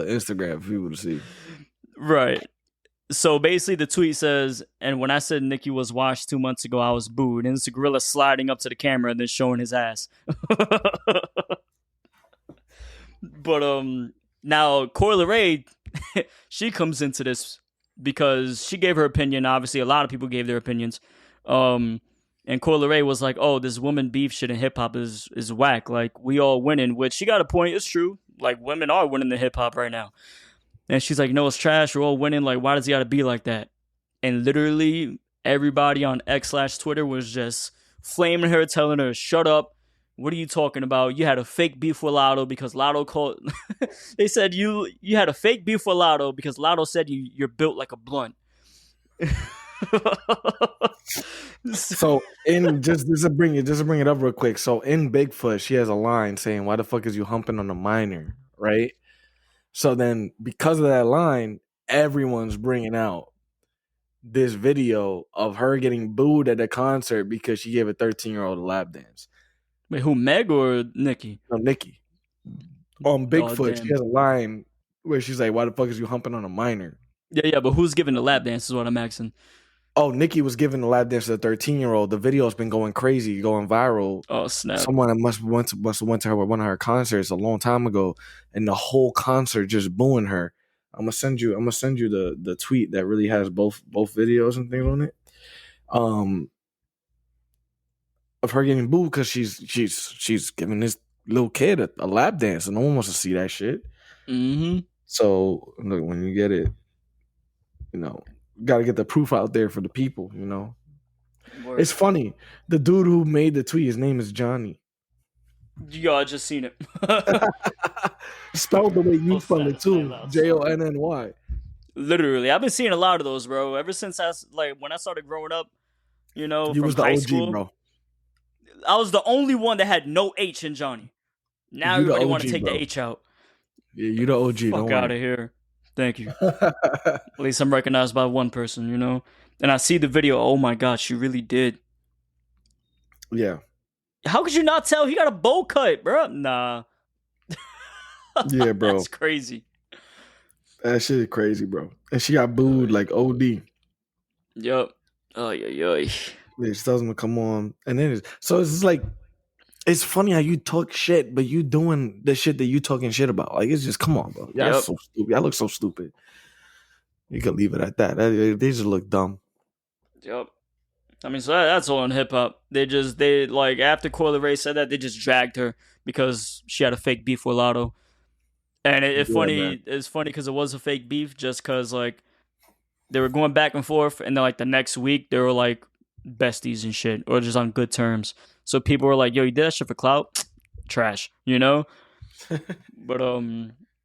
B: Instagram for people to see.
A: Right. So basically, the tweet says, and when I said Nicki was washed 2 months ago, I was booed. And it's a gorilla sliding up to the camera and then showing his ass. But now Coyle Ray, she comes into this because she gave her opinion. Obviously, a lot of people gave their opinions. Um, and Coyle Ray was like, "Oh, this woman beef shit in hip hop is whack. Like we all winning," which she got a point. It's true. Like women are winning the hip hop right now. And she's like, "No, it's trash. We're all winning. Like, why does he got to be like that?" And literally everybody on X/Twitter was just flaming her, telling her, "Shut up. What are you talking about? You had a fake beef with Lotto because Lotto called." They said you had a fake beef with Lotto because Lotto said you're built like a blunt.
B: So in just to bring it up real quick. So in Bigfoot, she has a line saying, "Why the fuck is you humping on a minor?" Right. So then, because of that line, everyone's bringing out this video of her getting booed at a concert because she gave a 13-year-old a lap dance.
A: Wait, who, Meg or Nikki?
B: No, Nikki. On
A: Oh
B: Bigfoot, she
A: damn.
B: has a line where she's like, "Why the fuck is you humping on a minor?"
A: Yeah, but who's giving the lap dance is what I'm asking.
B: Oh, Nikki was giving the lap dance to the 13-year-old. The video's been going crazy, going viral.
A: Oh snap.
B: Someone must have went to her one of her concerts a long time ago, and the whole concert just booing her. I'm gonna send you the tweet that really has both videos and things on it. Um, of her getting booed because she's giving this little kid a lap dance, and no one wants to see that shit.
A: Mm-hmm.
B: So look, when you get it, you know, got to get the proof out there for the people. You know,
A: Word.
B: it's funny. The dude who made the tweet, his name is Johnny.
A: Y'all just seen it.
B: Spelled the way you
A: Most
B: spell it
A: satisfying
B: too,
A: loud song.
B: Jonny.
A: Literally, I've been seeing a lot of those, bro. Ever since like when I started growing up,
B: You
A: from
B: was the
A: high
B: OG,
A: school,
B: bro.
A: I was the only one that had no H in Johnny. Now
B: You the
A: everybody want to
B: OG,
A: take the
B: bro.
A: H out.
B: Yeah, you the OG. Don't
A: Fuck out of
B: worry.
A: here. Thank you. At least I'm recognized by one person. And I see the video. Oh my god, she really did.
B: Yeah,
A: How could you not tell? He got a bowl cut, bro. Nah,
B: yeah, bro.
A: that's crazy.
B: That shit is crazy, bro. And she got booed like OD.
A: Yup. Oh yeah.
B: Yeah, she tells him to come on, and then so it's just like it's funny how you talk shit, but you doing the shit that you talking shit about. Like it's just come on, bro. Y'all
A: Yep.
B: so stupid. Y'all look so stupid. You could leave it at that. They just look dumb.
A: Yep. I mean, so that's all in hip hop. They like after Coyle Ray said that, they just dragged her because she had a fake beef with Lotto. And
B: Yeah, man.
A: it's funny because it was a fake beef, just because like they were going back and forth, and then like the next week they were like besties and shit, or just on good terms. So people were like, "Yo, you did that shit for clout? Trash." But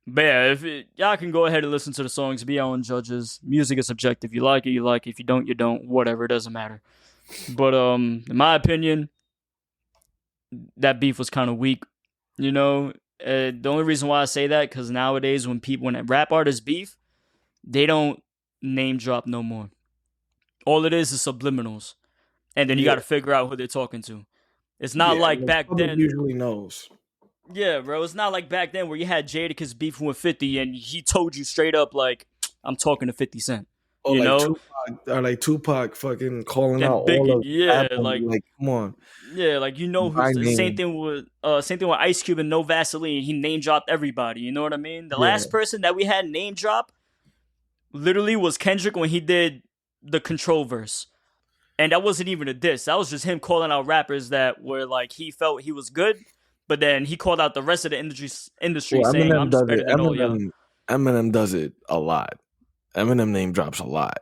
A: but yeah, if y'all can go ahead and listen to the songs, be your own judges. Music is subjective. You like it, you like it. If you don't, you don't. Whatever, it doesn't matter. But in my opinion, that beef was kind of weak. You know, the only reason why I say that because nowadays when rap artists beef, they don't name drop no more. All it is subliminals, and then you got
B: Yeah,
A: to figure out who they're talking to. It's not
B: yeah.
A: like
B: The
A: back
B: public
A: then.
B: usually knows.
A: Yeah, bro. It's not like back then where you had Jadakiss beefing with 50 and he told you straight up, like, I'm talking to 50 Cent,
B: Or
A: you
B: like
A: know?
B: Tupac fucking calling out
A: And
B: all
A: Biggie,
B: of
A: yeah,
B: rap money. Like, come on,
A: like,
B: by
A: who's the
B: name.
A: same thing with Ice Cube and No Vaseline. He name dropped everybody, you know what I mean? The
B: Yeah,
A: last person that we had name drop literally was Kendrick when he did the Control verse. And that wasn't even a diss. That was just him calling out rappers that were like he felt he was good, but then he called out the rest of the industry
B: Well,
A: saying I'm
B: Eminem
A: just
B: does
A: better
B: it.
A: than all y'all.
B: Eminem does it a lot. Eminem name drops a lot.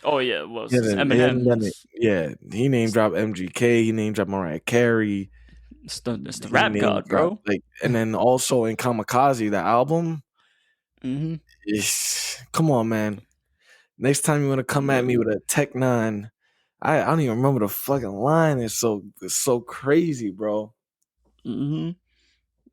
A: Oh yeah, well,
B: He
A: it's
B: hasn't, he hasn't done it.
A: Eminem.
B: Yeah, he name dropped MGK. He name dropped Mariah Carey.
A: It's the
B: He
A: rap
B: name
A: god,
B: dropped
A: bro.
B: like, and then also in Kamikaze, the album.
A: Mm-hmm.
B: Come on, man. Next time you want to come at
A: Yeah.
B: me with a Tech Nine, I don't even remember the fucking line. It's so crazy, bro.
A: Mm-hmm.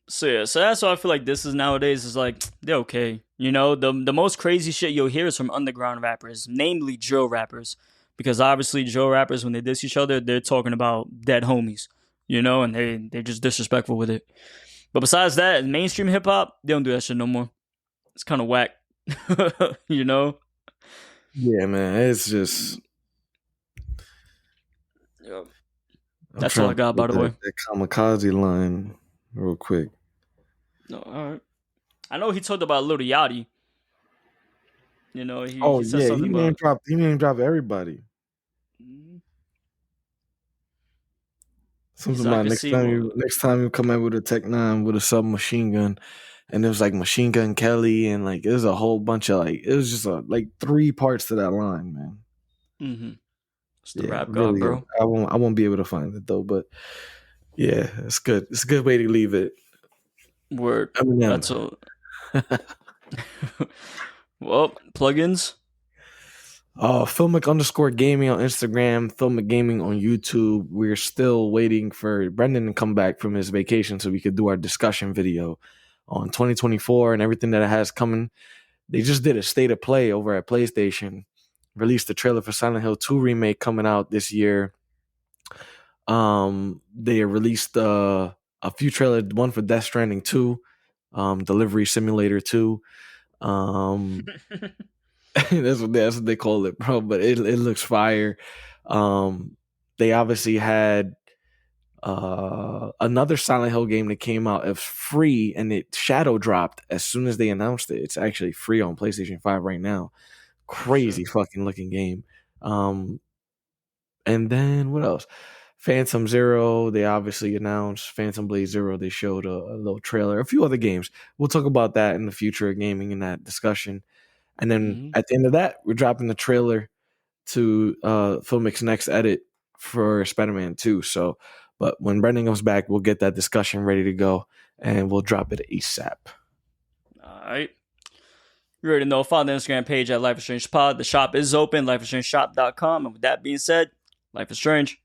A: So yeah, so that's why I feel like this is nowadays is like they're okay. You know, the most crazy shit you'll hear is from underground rappers, namely drill rappers, because obviously drill rappers when they diss each other, they're talking about dead homies. You know, and they just disrespectful with it. But besides that, mainstream hip hop, they don't do that shit no more. It's kind of whack. You know.
B: Yeah, man. It's just
A: Yep.
B: I'm
A: That's all
B: trying
A: I
B: to
A: got,
B: put
A: by the way.
B: that Kamikaze line real quick.
A: No, all right. I know he talked about Lil Yachty. You know, he
B: Oh
A: said
B: yeah,
A: something about.
B: He name dropped everybody.
A: Mhm. He's
B: Something
A: like, I
B: about
A: could see. Well,
B: next time you come out with a Tech Nine with a submachine gun, and it was like Machine Gun Kelly, and like it was a whole bunch of like it was just like three parts to that line, man.
A: mm-hmm. It's the
B: Yeah,
A: rap god,
B: really good.
A: bro.
B: I won't be able to find it though, but yeah, it's good. It's a good way to leave it.
A: Word.
B: Eminem.
A: That's all. Well, plugins.
B: Filmic underscore gaming on Instagram, Filmic gaming on YouTube. We're still waiting for Brendan to come back from his vacation so we could do our discussion video on 2024 and everything that it has coming. They just did a state of play over at PlayStation, released the trailer for Silent Hill 2 remake coming out this year. They released a few trailers, one for Death Stranding 2, Delivery Simulator 2. That's what they call it, bro. But it looks fire. They obviously had another Silent Hill game that came out as free, and it shadow dropped as soon as they announced it. It's actually free on PlayStation 5 right now.
A: Sure.
B: Crazy fucking looking game. And then what else? Phantom Zero, they obviously announced Phantom Blade Zero. They showed a little trailer, a few other games. We'll talk about that in the future of gaming in that discussion. And then
A: Mm-hmm.
B: at the end of that, we're dropping the trailer to Filmic's next edit for Spider-Man 2. So, but when Brendan comes back, we'll get that discussion ready to go and we'll drop it ASAP.
A: All right. You already know. Follow the Instagram page at Life is Strange Pod. The shop is open, lifeisstrangeshop.com. And with that being said, Life is Strange.